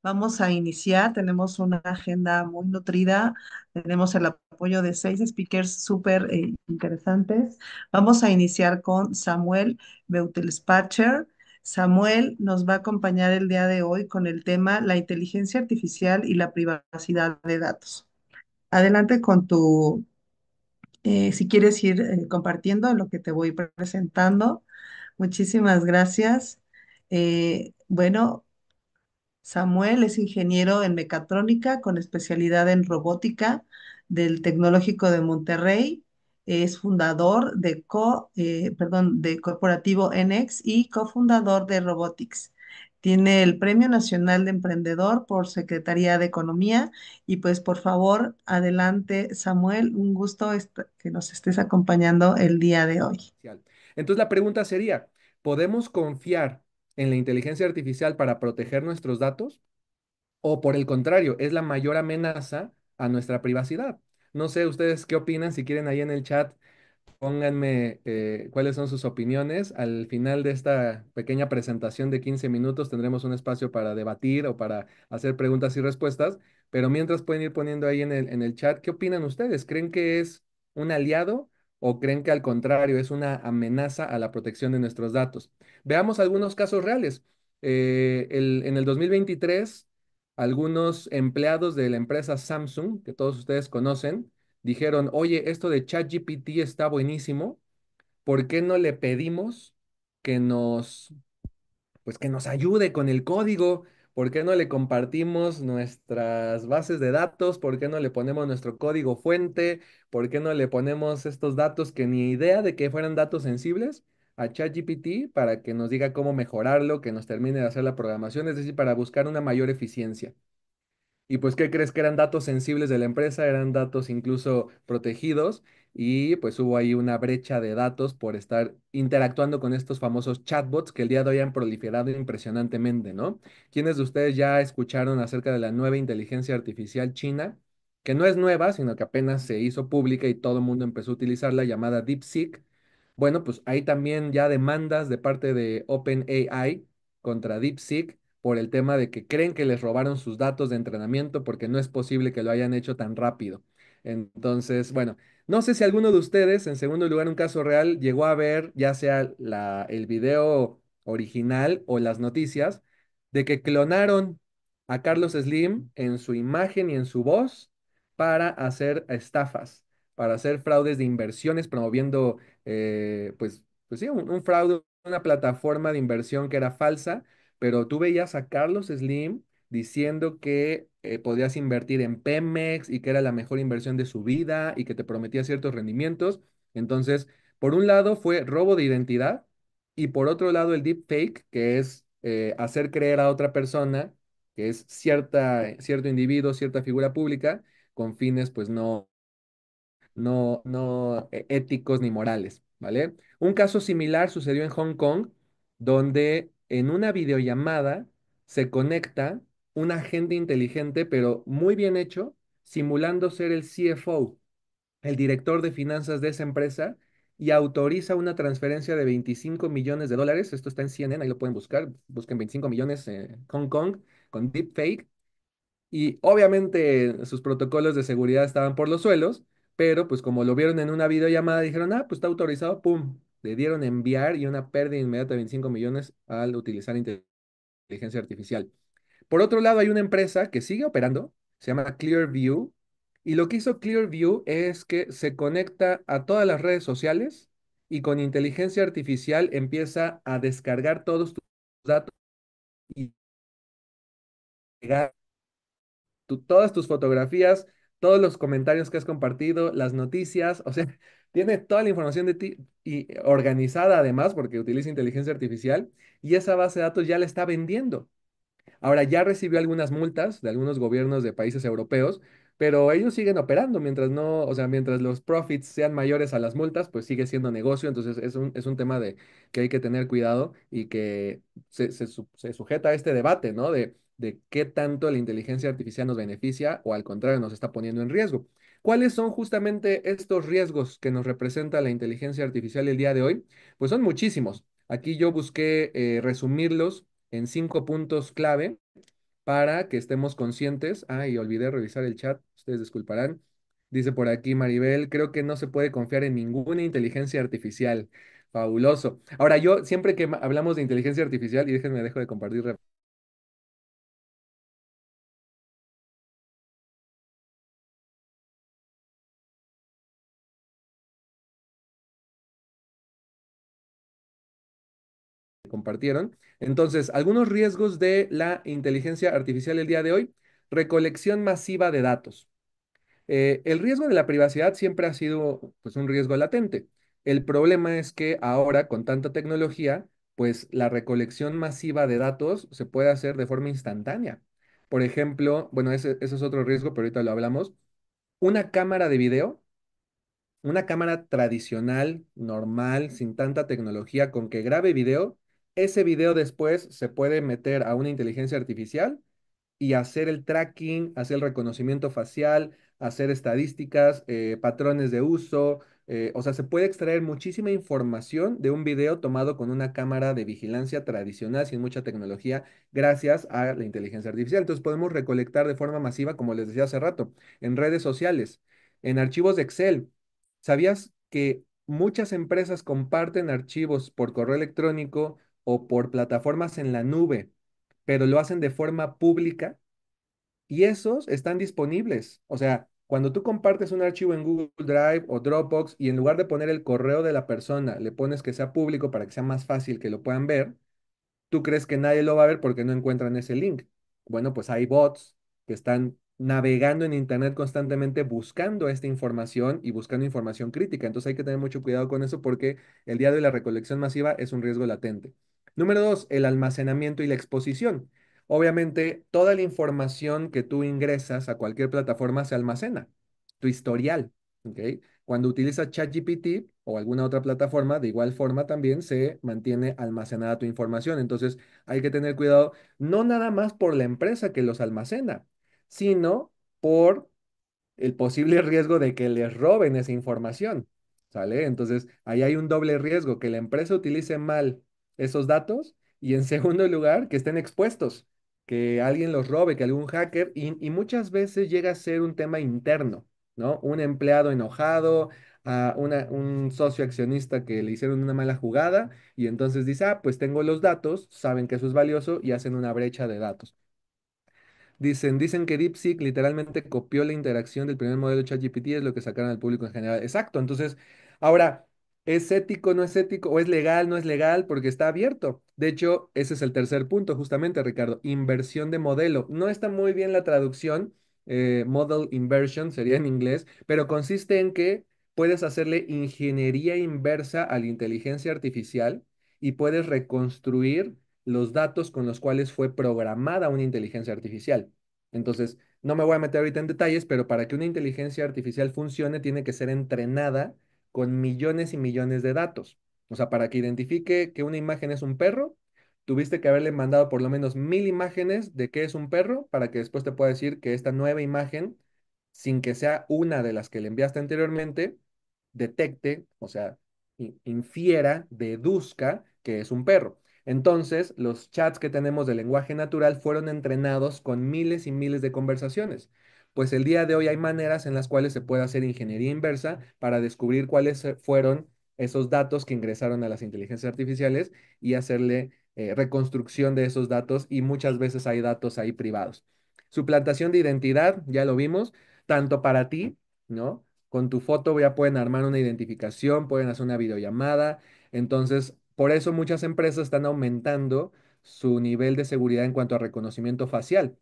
Vamos a iniciar, tenemos una agenda muy nutrida, tenemos el apoyo de 6 speakers súper interesantes. Vamos a iniciar con Samuel Beutelspacher. Samuel nos va a acompañar el día de hoy con el tema la inteligencia artificial y la privacidad de datos. Adelante con si quieres ir compartiendo lo que te voy presentando. Muchísimas gracias. Bueno, Samuel es ingeniero en mecatrónica con especialidad en robótica del Tecnológico de Monterrey. Es fundador de Corporativo NX y cofundador de Robotics. Tiene el Premio Nacional de Emprendedor por Secretaría de Economía. Y pues por favor, adelante, Samuel, un gusto que nos estés acompañando el día de hoy. Artificial. Entonces la pregunta sería, ¿podemos confiar en la inteligencia artificial para proteger nuestros datos? ¿O por el contrario, es la mayor amenaza a nuestra privacidad? No sé ustedes qué opinan, si quieren ahí en el chat, pónganme cuáles son sus opiniones. Al final de esta pequeña presentación de 15 minutos tendremos un espacio para debatir o para hacer preguntas y respuestas, pero mientras pueden ir poniendo ahí en el chat, ¿qué opinan ustedes? ¿Creen que es un aliado o creen que al contrario es una amenaza a la protección de nuestros datos? Veamos algunos casos reales. En el 2023, algunos empleados de la empresa Samsung, que todos ustedes conocen, dijeron, oye, esto de ChatGPT está buenísimo, ¿por qué no le pedimos que pues que nos ayude con el código? ¿Por qué no le compartimos nuestras bases de datos? ¿Por qué no le ponemos nuestro código fuente? ¿Por qué no le ponemos estos datos que ni idea de que fueran datos sensibles a ChatGPT para que nos diga cómo mejorarlo, que nos termine de hacer la programación, es decir, para buscar una mayor eficiencia? Y pues, ¿qué crees que eran datos sensibles de la empresa? Eran datos incluso protegidos y pues hubo ahí una brecha de datos por estar interactuando con estos famosos chatbots que el día de hoy han proliferado impresionantemente, ¿no? ¿Quiénes de ustedes ya escucharon acerca de la nueva inteligencia artificial china? Que no es nueva, sino que apenas se hizo pública y todo el mundo empezó a utilizarla, llamada DeepSeek. Bueno, pues hay también ya demandas de parte de OpenAI contra DeepSeek por el tema de que creen que les robaron sus datos de entrenamiento porque no es posible que lo hayan hecho tan rápido. Entonces, bueno, no sé si alguno de ustedes, en segundo lugar, un caso real, llegó a ver ya sea el video original o las noticias de que clonaron a Carlos Slim en su imagen y en su voz para hacer estafas, para hacer fraudes de inversiones, promoviendo, pues sí, un fraude, una plataforma de inversión que era falsa, pero tú veías a Carlos Slim diciendo que podías invertir en Pemex y que era la mejor inversión de su vida y que te prometía ciertos rendimientos. Entonces, por un lado fue robo de identidad y por otro lado el deepfake, que es hacer creer a otra persona que es cierto individuo, cierta figura pública, con fines pues no éticos ni morales, ¿vale? Un caso similar sucedió en Hong Kong, donde en una videollamada se conecta un agente inteligente, pero muy bien hecho, simulando ser el CFO, el director de finanzas de esa empresa, y autoriza una transferencia de 25 millones de dólares. Esto está en CNN, ahí lo pueden buscar. Busquen 25 millones en Hong Kong con deepfake. Y obviamente sus protocolos de seguridad estaban por los suelos, pero pues como lo vieron en una videollamada, dijeron, ah, pues está autorizado, pum, le dieron enviar y una pérdida inmediata de 25 millones al utilizar inteligencia artificial. Por otro lado, hay una empresa que sigue operando, se llama Clearview, y lo que hizo Clearview es que se conecta a todas las redes sociales y con inteligencia artificial empieza a descargar todos tus datos y todas tus fotografías, todos los comentarios que has compartido, las noticias, o sea, tiene toda la información de ti y organizada además porque utiliza inteligencia artificial y esa base de datos ya la está vendiendo. Ahora ya recibió algunas multas de algunos gobiernos de países europeos, pero ellos siguen operando mientras no, o sea, mientras los profits sean mayores a las multas, pues sigue siendo negocio. Entonces es un tema de que hay que tener cuidado y que se sujeta a este debate, ¿no? De qué tanto la inteligencia artificial nos beneficia o al contrario nos está poniendo en riesgo. ¿Cuáles son justamente estos riesgos que nos representa la inteligencia artificial el día de hoy? Pues son muchísimos. Aquí yo busqué resumirlos en 5 puntos clave para que estemos conscientes. Ah, y olvidé revisar el chat, ustedes disculparán. Dice por aquí Maribel, creo que no se puede confiar en ninguna inteligencia artificial. Fabuloso. Ahora, yo siempre que hablamos de inteligencia artificial, y déjenme dejo de compartir, compartieron. Entonces, algunos riesgos de la inteligencia artificial el día de hoy. Recolección masiva de datos. El riesgo de la privacidad siempre ha sido pues, un riesgo latente. El problema es que ahora, con tanta tecnología, pues la recolección masiva de datos se puede hacer de forma instantánea. Por ejemplo, bueno, ese es otro riesgo, pero ahorita lo hablamos. Una cámara de video, una cámara tradicional, normal, sin tanta tecnología, con que grabe video, ese video después se puede meter a una inteligencia artificial y hacer el tracking, hacer el reconocimiento facial, hacer estadísticas, patrones de uso. O sea, se puede extraer muchísima información de un video tomado con una cámara de vigilancia tradicional sin mucha tecnología gracias a la inteligencia artificial. Entonces podemos recolectar de forma masiva, como les decía hace rato, en redes sociales, en archivos de Excel. ¿Sabías que muchas empresas comparten archivos por correo electrónico o por plataformas en la nube, pero lo hacen de forma pública? Y esos están disponibles. O sea, cuando tú compartes un archivo en Google Drive o Dropbox y en lugar de poner el correo de la persona, le pones que sea público para que sea más fácil que lo puedan ver, tú crees que nadie lo va a ver porque no encuentran ese link. Bueno, pues hay bots que están navegando en Internet constantemente buscando esta información y buscando información crítica. Entonces hay que tener mucho cuidado con eso porque el día de hoy la recolección masiva es un riesgo latente. Número dos, el almacenamiento y la exposición. Obviamente, toda la información que tú ingresas a cualquier plataforma se almacena, tu historial, ¿ok? Cuando utilizas ChatGPT o alguna otra plataforma, de igual forma también se mantiene almacenada tu información. Entonces, hay que tener cuidado, no nada más por la empresa que los almacena, sino por el posible riesgo de que les roben esa información, ¿sale? Entonces, ahí hay un doble riesgo, que la empresa utilice mal esos datos y en segundo lugar, que estén expuestos, que alguien los robe, que algún hacker, y muchas veces llega a ser un tema interno, ¿no? Un empleado enojado, a un socio accionista que le hicieron una mala jugada y entonces dice, ah, pues tengo los datos, saben que eso es valioso y hacen una brecha de datos. Dicen que DeepSeek literalmente copió la interacción del primer modelo de ChatGPT, es lo que sacaron al público en general. Exacto, entonces, ahora, ¿es ético, no es ético? ¿O es legal, no es legal? Porque está abierto. De hecho, ese es el tercer punto, justamente, Ricardo, inversión de modelo. No está muy bien la traducción, model inversion sería en inglés, pero consiste en que puedes hacerle ingeniería inversa a la inteligencia artificial y puedes reconstruir los datos con los cuales fue programada una inteligencia artificial. Entonces, no me voy a meter ahorita en detalles, pero para que una inteligencia artificial funcione, tiene que ser entrenada con millones y millones de datos. O sea, para que identifique que una imagen es un perro, tuviste que haberle mandado por lo menos 1000 imágenes de qué es un perro para que después te pueda decir que esta nueva imagen, sin que sea una de las que le enviaste anteriormente, detecte, o sea, infiera, deduzca que es un perro. Entonces, los chats que tenemos de lenguaje natural fueron entrenados con miles y miles de conversaciones. Pues el día de hoy hay maneras en las cuales se puede hacer ingeniería inversa para descubrir cuáles fueron esos datos que ingresaron a las inteligencias artificiales y hacerle reconstrucción de esos datos y muchas veces hay datos ahí privados. Suplantación de identidad, ya lo vimos, tanto para ti, ¿no? Con tu foto ya pueden armar una identificación, pueden hacer una videollamada. Entonces, por eso muchas empresas están aumentando su nivel de seguridad en cuanto a reconocimiento facial.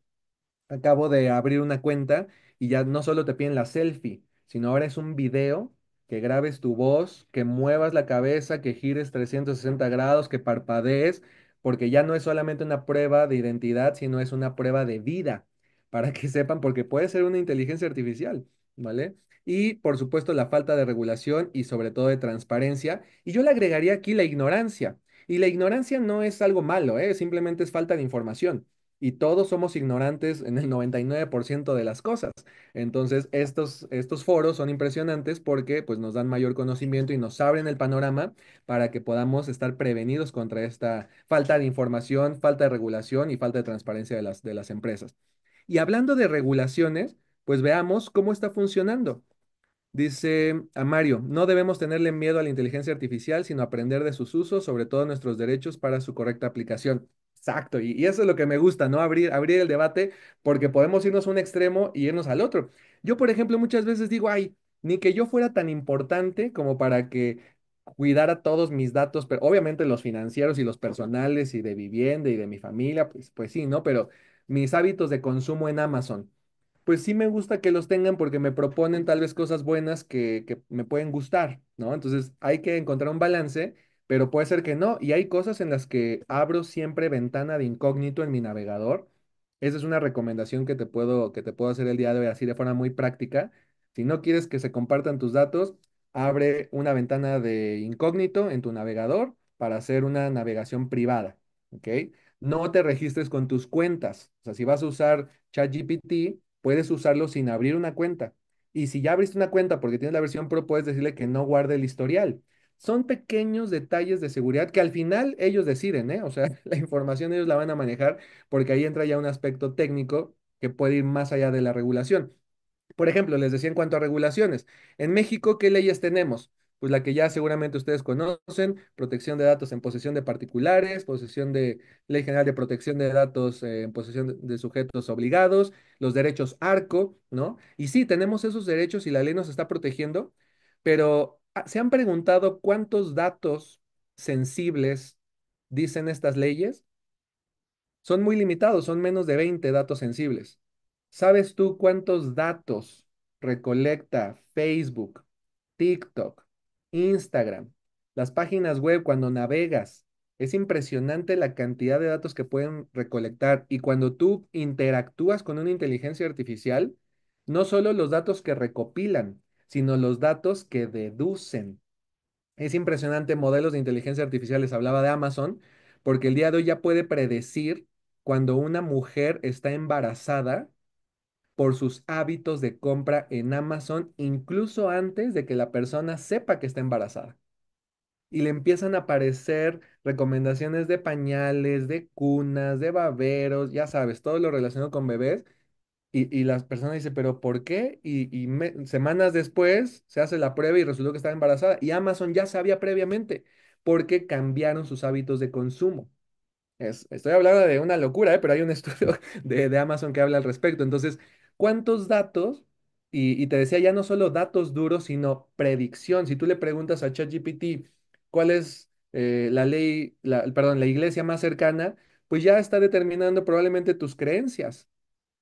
Acabo de abrir una cuenta y ya no solo te piden la selfie, sino ahora es un video que grabes tu voz, que muevas la cabeza, que gires 360 grados, que parpadees, porque ya no es solamente una prueba de identidad, sino es una prueba de vida, para que sepan, porque puede ser una inteligencia artificial, ¿vale? Y por supuesto la falta de regulación y sobre todo de transparencia. Y yo le agregaría aquí la ignorancia. Y la ignorancia no es algo malo, ¿eh? Simplemente es falta de información. y todos somos ignorantes en el 99% de las cosas. Entonces, estos foros son impresionantes porque pues, nos dan mayor conocimiento y nos abren el panorama para que podamos estar prevenidos contra esta falta de información, falta de regulación y falta de transparencia de las empresas. Y hablando de regulaciones, pues veamos cómo está funcionando. Dice a Mario, no debemos tenerle miedo a la inteligencia artificial, sino aprender de sus usos, sobre todo nuestros derechos para su correcta aplicación. Exacto, y eso es lo que me gusta, ¿no? Abrir el debate porque podemos irnos a un extremo y irnos al otro. Yo, por ejemplo, muchas veces digo, ay, ni que yo fuera tan importante como para que cuidara todos mis datos, pero obviamente los financieros y los personales y de vivienda y de mi familia, pues sí, ¿no? Pero mis hábitos de consumo en Amazon pues sí me gusta que los tengan porque me proponen tal vez cosas buenas que me pueden gustar, ¿no? Entonces hay que encontrar un balance, pero puede ser que no. Y hay cosas en las que abro siempre ventana de incógnito en mi navegador. Esa es una recomendación que te puedo hacer el día de hoy así de forma muy práctica. Si no quieres que se compartan tus datos, abre una ventana de incógnito en tu navegador para hacer una navegación privada, ¿ok? No te registres con tus cuentas. O sea, si vas a usar ChatGPT, puedes usarlo sin abrir una cuenta. Y si ya abriste una cuenta porque tienes la versión Pro, puedes decirle que no guarde el historial. Son pequeños detalles de seguridad que al final ellos deciden, ¿eh? O sea, la información ellos la van a manejar porque ahí entra ya un aspecto técnico que puede ir más allá de la regulación. Por ejemplo, les decía en cuanto a regulaciones, en México, ¿qué leyes tenemos? Pues la que ya seguramente ustedes conocen, protección de datos en posesión de particulares, posesión de Ley General de Protección de Datos en posesión de sujetos obligados, los derechos ARCO, ¿no? Y sí, tenemos esos derechos y la ley nos está protegiendo, pero ¿se han preguntado cuántos datos sensibles dicen estas leyes? Son muy limitados, son menos de 20 datos sensibles. ¿Sabes tú cuántos datos recolecta Facebook, TikTok, Instagram, las páginas web cuando navegas? Es impresionante la cantidad de datos que pueden recolectar y cuando tú interactúas con una inteligencia artificial, no solo los datos que recopilan, sino los datos que deducen. Es impresionante, modelos de inteligencia artificial, les hablaba de Amazon, porque el día de hoy ya puede predecir cuando una mujer está embarazada por sus hábitos de compra en Amazon, incluso antes de que la persona sepa que está embarazada. Y le empiezan a aparecer recomendaciones de pañales, de cunas, de baberos, ya sabes, todo lo relacionado con bebés. Y las personas dicen, ¿pero por qué? Semanas después se hace la prueba y resultó que estaba embarazada. Y Amazon ya sabía previamente porque cambiaron sus hábitos de consumo. Estoy hablando de una locura, ¿eh? Pero hay un estudio de Amazon que habla al respecto. Entonces, ¿cuántos datos? Y te decía ya no solo datos duros, sino predicción. Si tú le preguntas a ChatGPT cuál es la ley, perdón, la iglesia más cercana, pues ya está determinando probablemente tus creencias.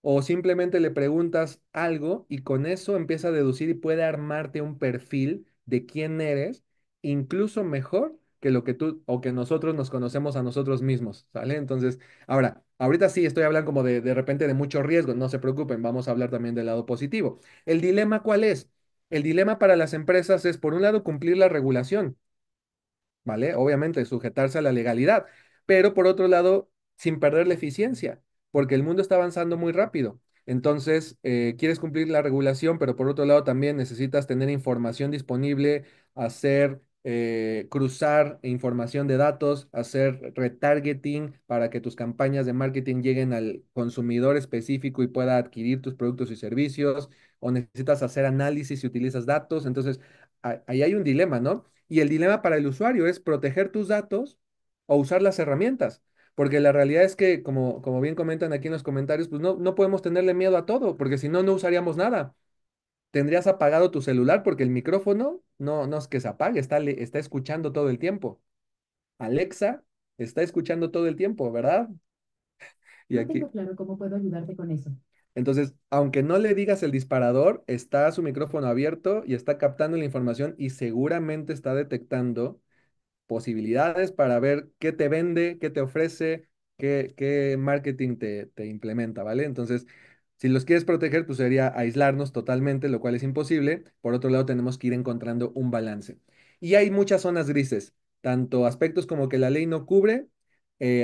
O simplemente le preguntas algo y con eso empieza a deducir y puede armarte un perfil de quién eres, incluso mejor que lo que tú o que nosotros nos conocemos a nosotros mismos, ¿sale? Entonces, ahora, ahorita sí estoy hablando como de repente de mucho riesgo, no se preocupen, vamos a hablar también del lado positivo. ¿El dilema cuál es? El dilema para las empresas es, por un lado, cumplir la regulación. ¿Vale? Obviamente, sujetarse a la legalidad, pero por otro lado, sin perder la eficiencia, porque el mundo está avanzando muy rápido. Entonces, quieres cumplir la regulación, pero por otro lado también necesitas tener información disponible, hacer, cruzar información de datos, hacer retargeting para que tus campañas de marketing lleguen al consumidor específico y pueda adquirir tus productos y servicios, o necesitas hacer análisis y utilizas datos. Entonces, ahí hay un dilema, ¿no? Y el dilema para el usuario es proteger tus datos o usar las herramientas. Porque la realidad es que, como bien comentan aquí en los comentarios, pues no podemos tenerle miedo a todo, porque si no, no usaríamos nada. Tendrías apagado tu celular porque el micrófono no es que se apague, está escuchando todo el tiempo. Alexa está escuchando todo el tiempo, ¿verdad? Y No aquí, tengo claro cómo puedo ayudarte con eso. entonces, aunque no le digas el disparador, está su micrófono abierto y está captando la información y seguramente está detectando posibilidades para ver qué te vende, qué te ofrece, qué marketing te implementa, ¿vale? Entonces, si los quieres proteger, pues sería aislarnos totalmente, lo cual es imposible. Por otro lado, tenemos que ir encontrando un balance. Y hay muchas zonas grises, tanto aspectos como que la ley no cubre,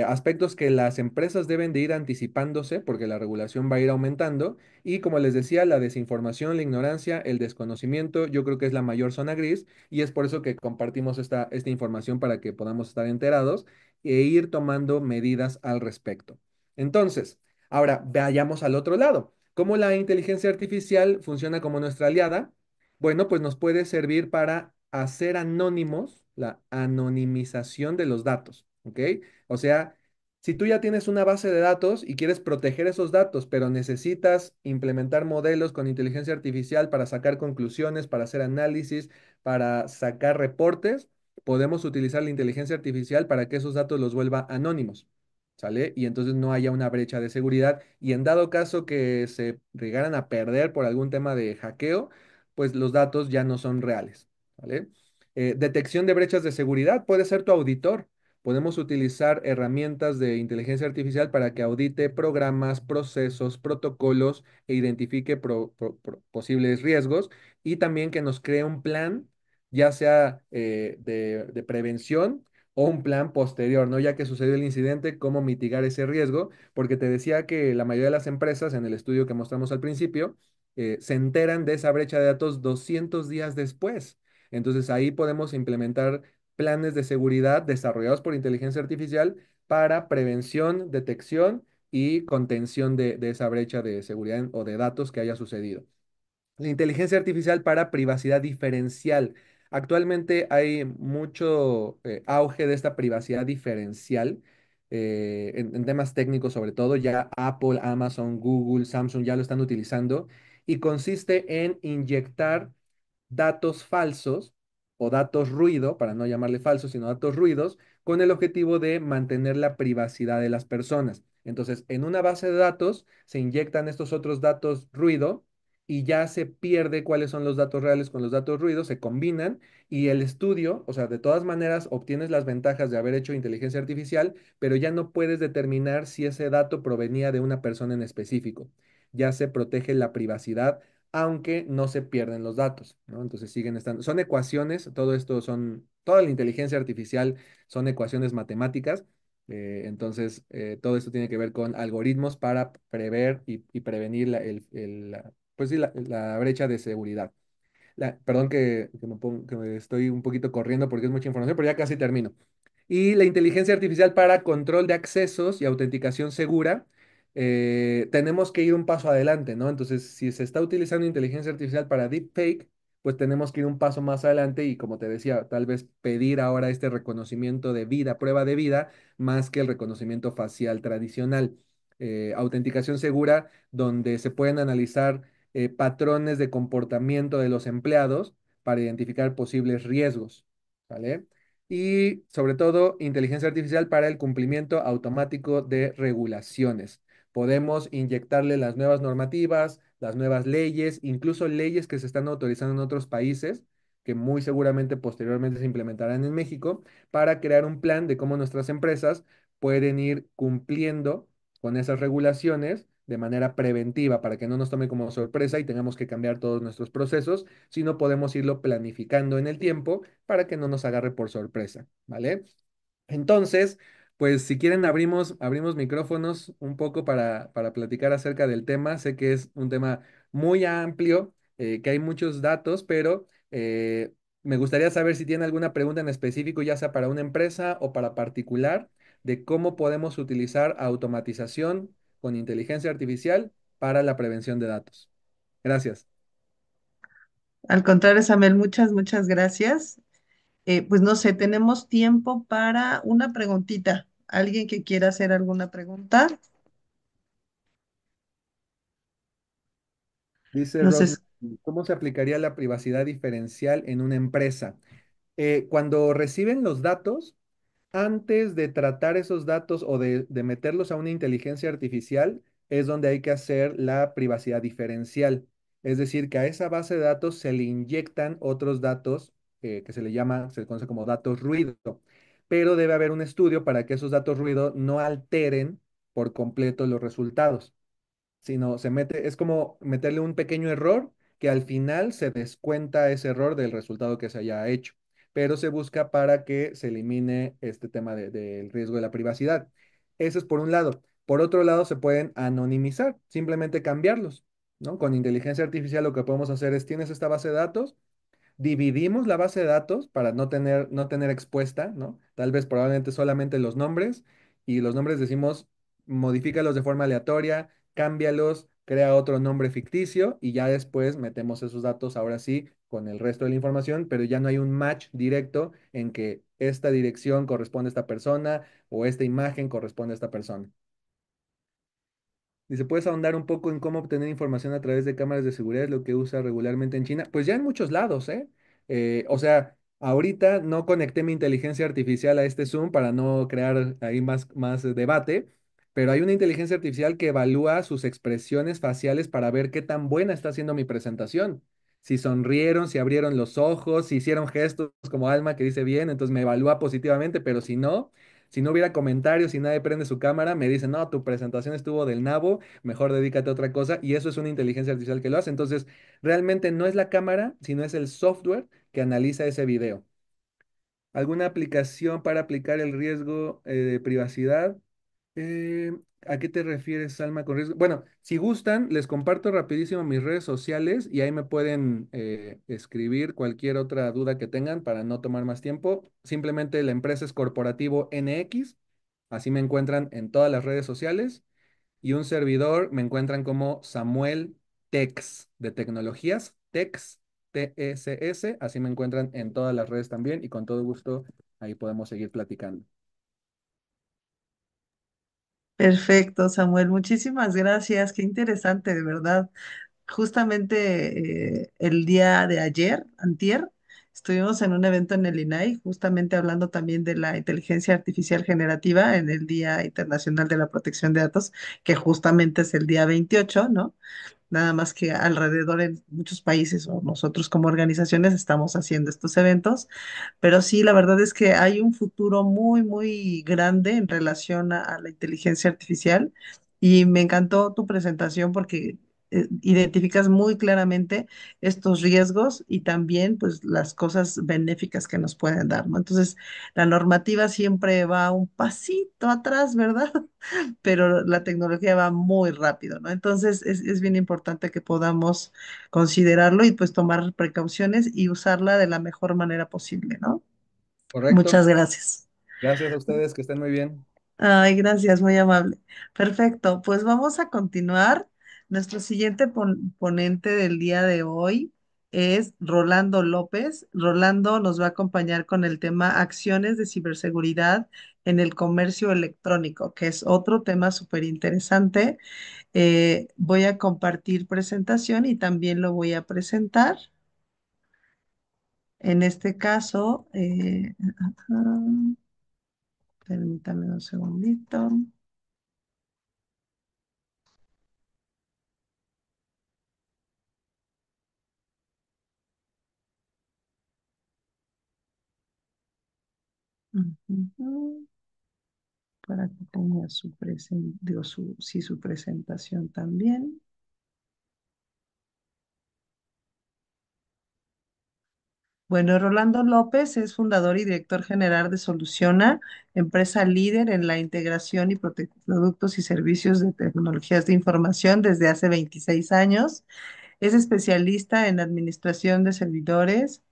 aspectos que las empresas deben de ir anticipándose porque la regulación va a ir aumentando y como les decía, la desinformación, la ignorancia, el desconocimiento, yo creo que es la mayor zona gris y es por eso que compartimos esta información para que podamos estar enterados e ir tomando medidas al respecto. Entonces, ahora vayamos al otro lado. ¿Cómo la inteligencia artificial funciona como nuestra aliada? Bueno, pues nos puede servir para hacer anónimos la anonimización de los datos, ¿ok? O sea, si tú ya tienes una base de datos y quieres proteger esos datos, pero necesitas implementar modelos con inteligencia artificial para sacar conclusiones, para hacer análisis, para sacar reportes, podemos utilizar la inteligencia artificial para que esos datos los vuelva anónimos, ¿sale? Y entonces no haya una brecha de seguridad. Y en dado caso que se llegaran a perder por algún tema de hackeo, pues los datos ya no son reales, ¿vale? Detección de brechas de seguridad puede ser tu auditor. Podemos utilizar herramientas de inteligencia artificial para que audite programas, procesos, protocolos e identifique posibles riesgos y también que nos cree un plan, ya sea de prevención o un plan posterior, ¿no? Ya que sucedió el incidente, cómo mitigar ese riesgo, porque te decía que la mayoría de las empresas, en el estudio que mostramos al principio, se enteran de esa brecha de datos 200 días después. Entonces ahí podemos implementar planes de seguridad desarrollados por inteligencia artificial para prevención, detección y contención de esa brecha de seguridad o de datos que haya sucedido. La inteligencia artificial para privacidad diferencial. Actualmente hay mucho auge de esta privacidad diferencial en temas técnicos sobre todo. Ya Apple, Amazon, Google, Samsung ya lo están utilizando y consiste en inyectar datos falsos o datos ruido, para no llamarle falsos, sino datos ruidos, con el objetivo de mantener la privacidad de las personas. Entonces, en una base de datos se inyectan estos otros datos ruido y ya se pierde cuáles son los datos reales con los datos ruidos, se combinan y el estudio, o sea, de todas maneras obtienes las ventajas de haber hecho inteligencia artificial, pero ya no puedes determinar si ese dato provenía de una persona en específico. Ya se protege la privacidad aunque no se pierden los datos, ¿no? Entonces siguen estando, son ecuaciones, todo esto son, toda la inteligencia artificial son ecuaciones matemáticas, todo esto tiene que ver con algoritmos para prever y prevenir pues sí, la brecha de seguridad. Perdón que me estoy un poquito corriendo porque es mucha información, pero ya casi termino. Y la inteligencia artificial para control de accesos y autenticación segura, tenemos que ir un paso adelante, ¿no? Entonces, si se está utilizando inteligencia artificial para deepfake, pues tenemos que ir un paso más adelante y como te decía, tal vez pedir ahora este reconocimiento de vida, prueba de vida, más que el reconocimiento facial tradicional. Autenticación segura, donde se pueden analizar patrones de comportamiento de los empleados para identificar posibles riesgos, ¿vale? Y sobre todo, inteligencia artificial para el cumplimiento automático de regulaciones. Podemos inyectarle las nuevas normativas, las nuevas leyes, incluso leyes que se están autorizando en otros países, que muy seguramente posteriormente se implementarán en México, para crear un plan de cómo nuestras empresas pueden ir cumpliendo con esas regulaciones de manera preventiva para que no nos tome como sorpresa y tengamos que cambiar todos nuestros procesos, sino podemos irlo planificando en el tiempo para que no nos agarre por sorpresa, ¿vale? Entonces, pues si quieren abrimos micrófonos un poco para platicar acerca del tema. Sé que es un tema muy amplio, que hay muchos datos, pero me gustaría saber si tienen alguna pregunta en específico, ya sea para una empresa o para particular, de cómo podemos utilizar automatización con inteligencia artificial para la prevención de datos. Gracias. Al contrario, Samuel, muchas gracias. Pues no sé, tenemos tiempo para una preguntita. ¿Alguien que quiera hacer alguna pregunta? Dice No sé. Rosy, ¿cómo se aplicaría la privacidad diferencial en una empresa? Cuando reciben los datos, antes de tratar esos datos o de meterlos a una inteligencia artificial, es donde hay que hacer la privacidad diferencial. Es decir, que a esa base de datos se le inyectan otros datos que se le conoce como datos ruido. Pero debe haber un estudio para que esos datos ruido no alteren por completo los resultados, sino es como meterle un pequeño error que al final se descuenta ese error del resultado que se haya hecho. pero se busca para que se elimine este tema del riesgo de la privacidad. Eso es por un lado. Por otro lado, se pueden anonimizar, simplemente cambiarlos, ¿no? Con inteligencia artificial lo que podemos hacer es, tienes esta base de datos, dividimos la base de datos para no tener expuesta, ¿no? Tal vez probablemente solamente los nombres y los nombres decimos, modifícalos de forma aleatoria, cámbialos, crea otro nombre ficticio y ya después metemos esos datos ahora sí con el resto de la información, pero ya no hay un match directo en que esta dirección corresponde a esta persona o esta imagen corresponde a esta persona. Dice, ¿puedes ahondar un poco en cómo obtener información a través de cámaras de seguridad, lo que usa regularmente en China? Pues ya en muchos lados, ¿eh? O sea, ahorita no conecté mi inteligencia artificial a este Zoom para no crear ahí más debate, pero hay una inteligencia artificial que evalúa sus expresiones faciales para ver qué tan buena está haciendo mi presentación. Si sonrieron, si abrieron los ojos, si hicieron gestos como Alma que dice bien, entonces me evalúa positivamente, pero si no hubiera comentarios, si nadie prende su cámara, me dicen, no, tu presentación estuvo del nabo, mejor dedícate a otra cosa, y eso es una inteligencia artificial que lo hace. Entonces, realmente no es la cámara, sino es el software que analiza ese video. ¿Alguna aplicación para aplicar el riesgo de privacidad? Eh, ¿A qué te refieres, Salma, con riesgo? Bueno, si gustan, les comparto rapidísimo mis redes sociales y ahí me pueden escribir cualquier otra duda que tengan para no tomar más tiempo. Simplemente la empresa es Corporativo NX, así me encuentran en todas las redes sociales y un servidor me encuentran como Samuel Tex de tecnologías, Tex, TECS, así me encuentran en todas las redes también y con todo gusto ahí podemos seguir platicando. Perfecto, Samuel. Muchísimas gracias. Qué interesante, de verdad. Justamente el día de ayer, antier, estuvimos en un evento en el INAI, justamente hablando también de la inteligencia artificial generativa en el Día Internacional de la Protección de Datos, que justamente es el día 28, ¿no? Nada más que alrededor en muchos países o nosotros como organizaciones estamos haciendo estos eventos, pero sí, la verdad es que hay un futuro muy, muy grande en relación a la inteligencia artificial y me encantó tu presentación porque identificas muy claramente estos riesgos y también pues las cosas benéficas que nos pueden dar, ¿no? Entonces, la normativa siempre va un pasito atrás, ¿verdad? Pero la tecnología va muy rápido, ¿no? Entonces es bien importante que podamos considerarlo y pues tomar precauciones y usarla de la mejor manera posible, ¿no? ¿Correcto? Muchas gracias. Gracias a ustedes, que estén muy bien. Ay, gracias, muy amable. Perfecto, pues vamos a continuar. Nuestro siguiente ponente del día de hoy es Rolando López. Rolando nos va a acompañar con el tema acciones de ciberseguridad en el comercio electrónico, que es otro tema súper interesante. Voy a compartir presentación y también lo voy a presentar. En este caso, permítame un segundito. Ujú. Para que tenga sí, su presentación también. Bueno, Rolando López es fundador y director general de Soluciona, empresa líder en la integración y productos y servicios de tecnologías de información desde hace 26 años. Es especialista en administración de servidores,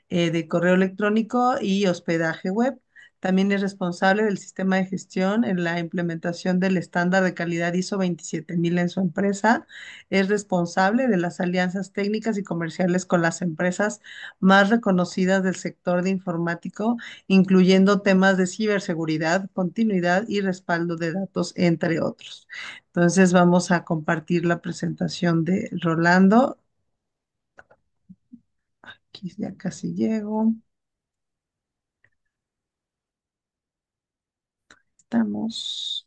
de correo electrónico y hospedaje web. También es responsable del sistema de gestión en la implementación del estándar de calidad ISO 27000 en su empresa. Es responsable de las alianzas técnicas y comerciales con las empresas más reconocidas del sector de informático, incluyendo temas de ciberseguridad, continuidad y respaldo de datos, entre otros. Entonces vamos a compartir la presentación de Rolando. Aquí ya casi llego. Estamos.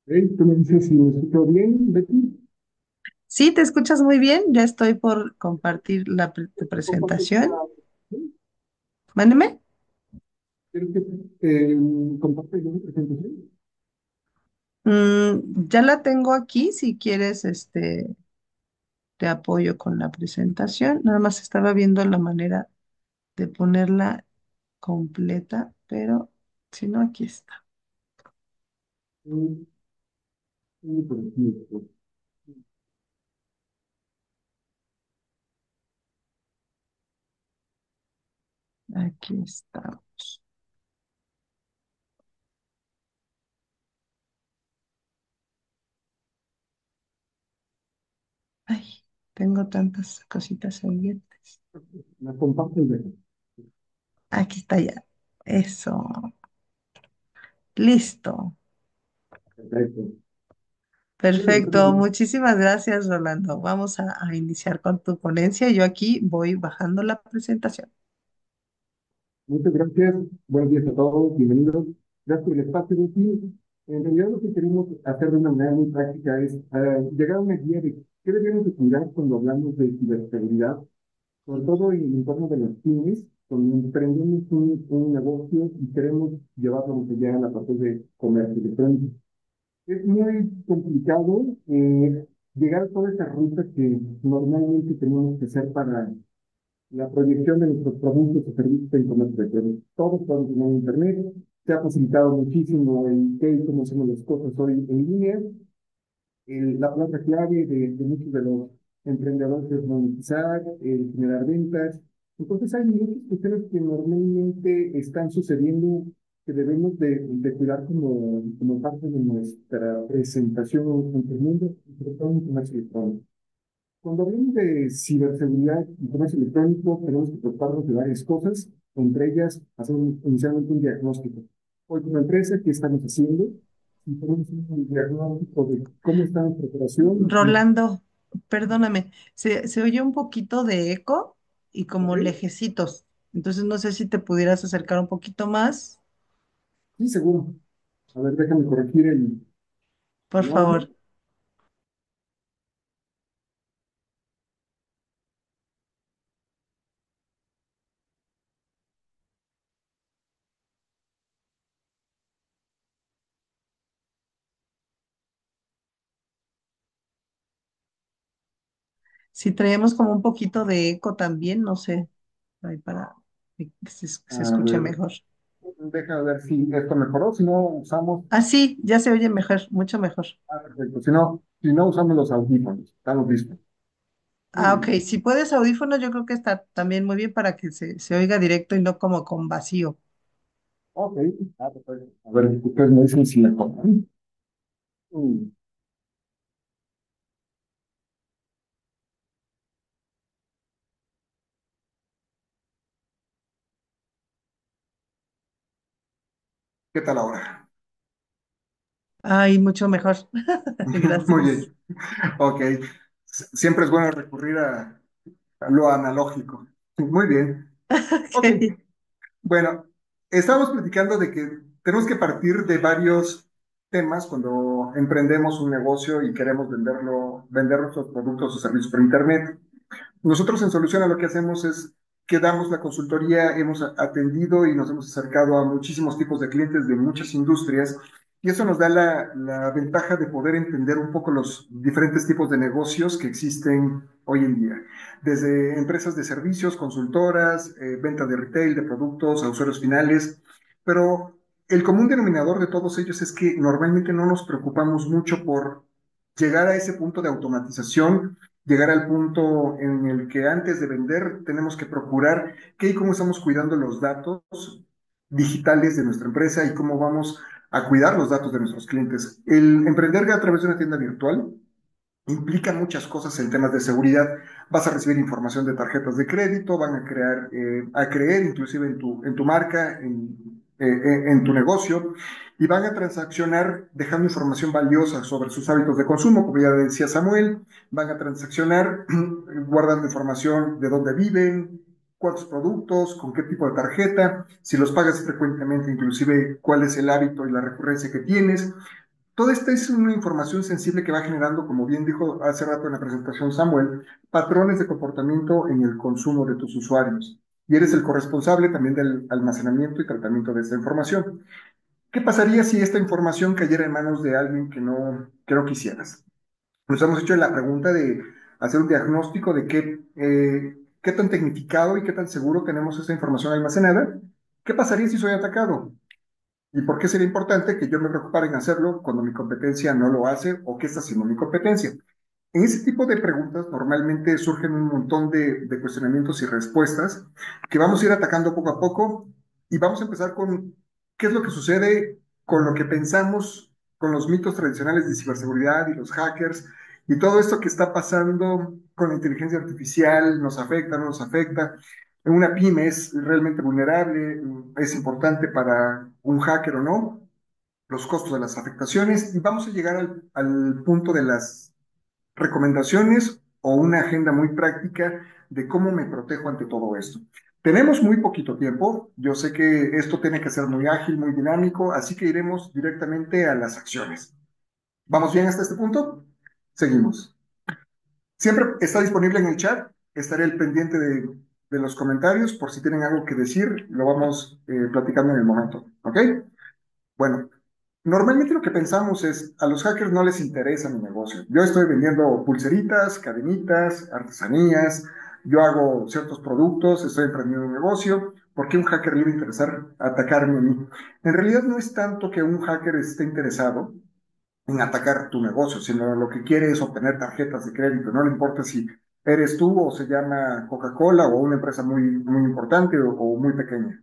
Hey, tú me dices si me escucho bien, Betty. Sí, te escuchas muy bien. Ya estoy por compartir tu Compartes la- presentación. Mándeme. ¿Quieres que comparte yo mi presentación? Ya la tengo aquí, si quieres, te apoyo con la presentación. Nada más estaba viendo la manera de ponerla completa, pero si no, aquí está. Mm, por aquí, pues. Aquí estamos. Ay, tengo tantas cositas abiertas. La comparto y dejo. Aquí está ya. Eso. Listo. Perfecto. Bueno, Perfecto. entonces, Muchísimas gracias, Rolando. Vamos a iniciar con tu ponencia. Yo aquí voy bajando la presentación. muchas gracias. Buenos días a todos. Bienvenidos. Gracias por el espacio, Lucy. En realidad, lo que queremos hacer de una manera muy práctica es llegar a una guía de qué debemos de cuidar cuando hablamos de ciberseguridad, sobre todo en el entorno de las pymes, cuando emprendemos un negocio y queremos llevarlo más allá a la parte de comercio electrónico. Es muy complicado llegar a toda esa ruta que normalmente tenemos que hacer para la proyección de nuestros productos o servicios en comercio electrónico. Todos podemos tener internet, se ha facilitado muchísimo el qué y cómo hacemos las cosas hoy en línea. La palabra clave de muchos de los emprendedores es monetizar, generar ventas. Entonces hay muchas cuestiones que normalmente están sucediendo que debemos de cuidar como parte de nuestra presentación ante el mundo, y sobre todo en comercio electrónico. Cuando hablamos de ciberseguridad y comercio electrónico, tenemos que preocuparnos de varias cosas, entre ellas hacer inicialmente un diagnóstico. Hoy como empresa, ¿qué estamos haciendo? Y tenemos un diagnóstico de cómo está nuestra operación. Rolando, perdóname, se oye un poquito de eco y ¿Ok? como lejecitos. Entonces no sé si te pudieras acercar un poquito más, Sí, seguro. A ver, déjame corregir por el audio. favor. Si traemos como un poquito de eco también, no sé, ahí para que se A escuche ver, mejor. déjame ver si esto mejoró. Si no usamos, Ah, sí, ya se oye mejor, mucho mejor. perfecto. Si no usamos los audífonos, estamos listos. Muy Ah, ok, bien. si puedes audífonos, yo creo que está también muy bien para que se oiga directo y no como con vacío. Ok. Perfecto. A ver, ustedes me dicen si mejoró. Mm, ¿Qué tal ahora? Ay, mucho mejor. Muy Gracias. bien. Ok. Siempre es bueno recurrir a lo analógico. Muy bien. Ok. Ok. Bueno, estábamos platicando de que tenemos que partir de varios temas cuando emprendemos un negocio y queremos vender nuestros productos o servicios por Internet. Nosotros en Soluciona lo que hacemos es que damos la consultoría, hemos atendido y nos hemos acercado a muchísimos tipos de clientes de muchas industrias y eso nos da la ventaja de poder entender un poco los diferentes tipos de negocios que existen hoy en día, desde empresas de servicios, consultoras, venta de retail, de productos, a usuarios finales, pero el común denominador de todos ellos es que normalmente no nos preocupamos mucho por llegar a ese punto de automatización, llegar al punto en el que antes de vender tenemos que procurar qué y cómo estamos cuidando los datos digitales de nuestra empresa y cómo vamos a cuidar los datos de nuestros clientes. El emprender a través de una tienda virtual implica muchas cosas en temas de seguridad. Vas a recibir información de tarjetas de crédito, van a creer inclusive en tu marca, en tu negocio, y van a transaccionar dejando información valiosa sobre sus hábitos de consumo, como ya decía Samuel, van a transaccionar guardando información de dónde viven, cuántos productos, con qué tipo de tarjeta, si los pagas frecuentemente, inclusive cuál es el hábito y la recurrencia que tienes. Toda esta es una información sensible que va generando, como bien dijo hace rato en la presentación Samuel, patrones de comportamiento en el consumo de tus usuarios. y eres el corresponsable también del almacenamiento y tratamiento de esta información. ¿Qué pasaría si esta información cayera en manos de alguien que no quisieras? Nos hemos hecho la pregunta de hacer un diagnóstico de qué tan tecnificado y qué tan seguro tenemos esta información almacenada. ¿Qué pasaría si soy atacado? ¿Y por qué sería importante que yo me preocupara en hacerlo cuando mi competencia no lo hace o qué está haciendo mi competencia? En ese tipo de preguntas normalmente surgen un montón de cuestionamientos y respuestas que vamos a ir atacando poco a poco y vamos a empezar con qué es lo que sucede con lo que pensamos, con los mitos tradicionales de ciberseguridad y los hackers y todo esto que está pasando con la inteligencia artificial, nos afecta, no nos afecta. Una pyme es realmente vulnerable, es importante para un hacker o no, los costos de las afectaciones y vamos a llegar al punto de las recomendaciones o una agenda muy práctica de cómo me protejo ante todo esto. Tenemos muy poquito tiempo, yo sé que esto tiene que ser muy ágil, muy dinámico, así que iremos directamente a las acciones. ¿Vamos bien hasta este punto? Seguimos. Siempre está disponible en el chat, estaré al pendiente de los comentarios por si tienen algo que decir, lo vamos platicando en el momento, ¿ok? Bueno, normalmente lo que pensamos es, a los hackers no les interesa mi negocio. Yo estoy vendiendo pulseritas, cadenitas, artesanías, yo hago ciertos productos, estoy emprendiendo un negocio. ¿Por qué un hacker le iba a interesar atacarme a mí? En realidad no es tanto que un hacker esté interesado en atacar tu negocio, sino lo que quiere es obtener tarjetas de crédito. No le importa si eres tú o se llama Coca-Cola o una empresa muy importante o muy pequeña.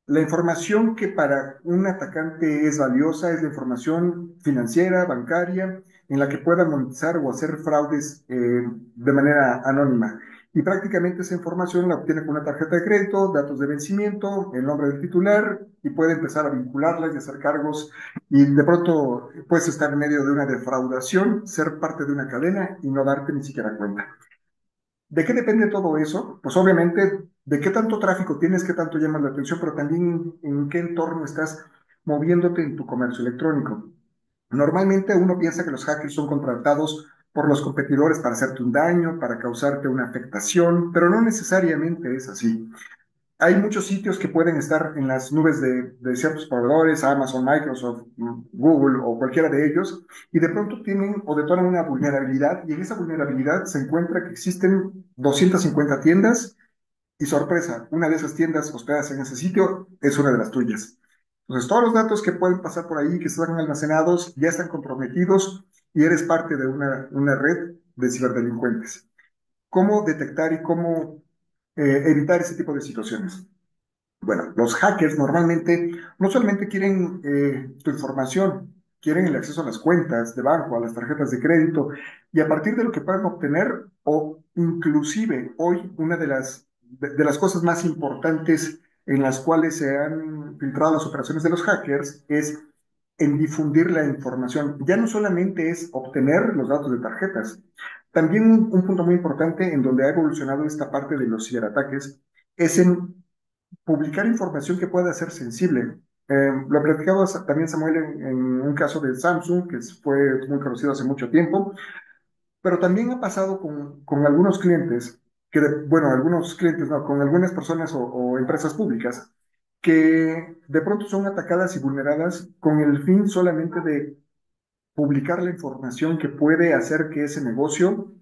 La información que para un atacante es valiosa es la información financiera, bancaria, en la que pueda monetizar o hacer fraudes de manera anónima. Y prácticamente esa información la obtiene con una tarjeta de crédito, datos de vencimiento, el nombre del titular y puede empezar a vincularlas y hacer cargos. Y de pronto puedes estar en medio de una defraudación, ser parte de una cadena y no darte ni siquiera cuenta. ¿De qué depende todo eso? Pues obviamente de qué tanto tráfico tienes, qué tanto llamas la atención, pero también en qué entorno estás moviéndote en tu comercio electrónico. Normalmente uno piensa que los hackers son contratados por los competidores para hacerte un daño, para causarte una afectación, pero no necesariamente es así. Hay muchos sitios que pueden estar en las nubes de ciertos proveedores, Amazon, Microsoft, Google o cualquiera de ellos, y de pronto tienen o detonan una vulnerabilidad, y en esa vulnerabilidad se encuentra que existen 250 tiendas, y sorpresa, una de esas tiendas hospedadas en ese sitio es una de las tuyas. Entonces, todos los datos que pueden pasar por ahí, que están almacenados, ya están comprometidos y eres parte de una red de ciberdelincuentes. ¿Cómo detectar y cómo evitar ese tipo de situaciones? Bueno, los hackers normalmente no solamente quieren tu información, quieren el acceso a las cuentas de banco, a las tarjetas de crédito, y a partir de lo que puedan obtener, o inclusive hoy una de las cosas más importantes en las cuales se han filtrado las operaciones de los hackers es en difundir la información. Ya no solamente es obtener los datos de tarjetas, también un punto muy importante en donde ha evolucionado esta parte de los ciberataques es en publicar información que pueda ser sensible. Lo platicaba también Samuel en un caso de Samsung, que fue muy conocido hace mucho tiempo, pero también ha pasado con algunos clientes, bueno, algunos clientes, no, con algunas personas o empresas públicas, que de pronto son atacadas y vulneradas con el fin solamente de publicar la información que puede hacer que ese negocio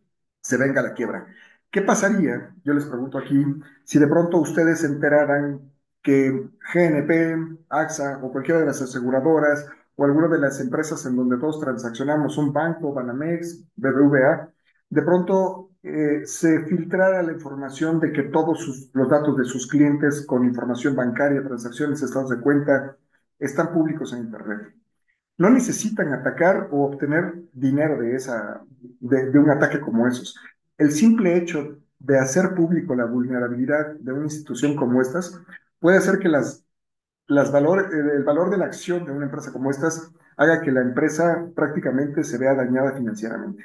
se venga a la quiebra. ¿Qué pasaría, yo les pregunto aquí, si de pronto ustedes se enteraran que GNP, AXA o cualquiera de las aseguradoras o alguna de las empresas en donde todos transaccionamos, un banco, Banamex, BBVA, de pronto se filtrara la información de que todos los datos de sus clientes con información bancaria, transacciones, estados de cuenta, están públicos en Internet? No necesitan atacar o obtener dinero de un ataque como esos. El simple hecho de hacer público la vulnerabilidad de una institución como estas puede hacer que el valor de la acción de una empresa como estas haga que la empresa prácticamente se vea dañada financieramente.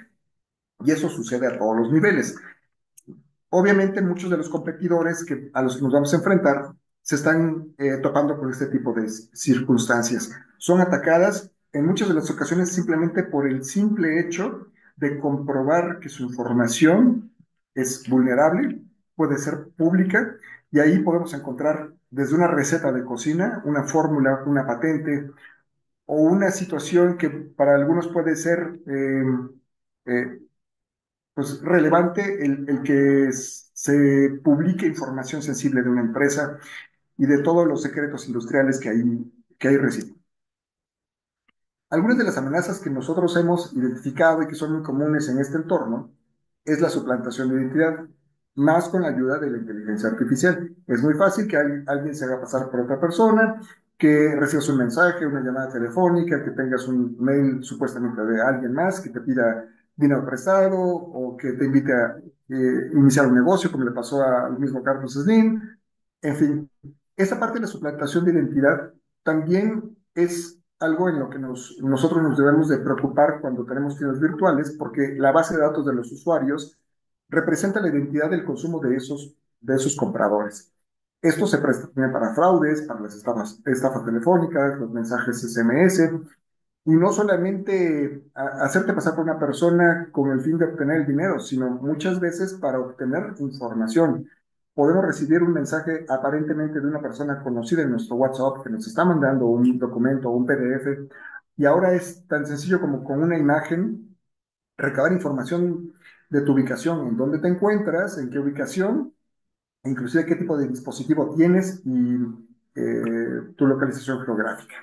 Y eso sucede a todos los niveles. Obviamente muchos de los competidores a los que nos vamos a enfrentar se están topando con este tipo de circunstancias. Son atacadas en muchas de las ocasiones simplemente por el simple hecho de comprobar que su información es vulnerable, puede ser pública, y ahí podemos encontrar desde una receta de cocina, una fórmula, una patente o una situación que para algunos puede ser eh, pues relevante el que se publique información sensible de una empresa y de todos los secretos industriales que ahí residen. Algunas de las amenazas que nosotros hemos identificado y que son muy comunes en este entorno es la suplantación de identidad, más con la ayuda de la inteligencia artificial. Es muy fácil que alguien se haga pasar por otra persona, que recibas un mensaje, una llamada telefónica, que tengas un mail supuestamente de alguien más que te pida dinero prestado o que te invite a iniciar un negocio, como le pasó al mismo Carlos Slim. En fin, esa parte de la suplantación de identidad también es algo en lo que nosotros nos debemos de preocupar cuando tenemos tiendas virtuales, porque la base de datos de los usuarios representa la identidad del consumo de esos compradores. Esto se presta también para fraudes, para las estafas telefónicas, los mensajes SMS, y no solamente hacerte pasar por una persona con el fin de obtener el dinero, sino muchas veces para obtener información. Podemos recibir un mensaje aparentemente de una persona conocida en nuestro WhatsApp que nos está mandando un documento o un PDF, y ahora es tan sencillo como con una imagen recabar información de tu ubicación, en dónde te encuentras, en qué ubicación, e inclusive qué tipo de dispositivo tienes y tu localización geográfica.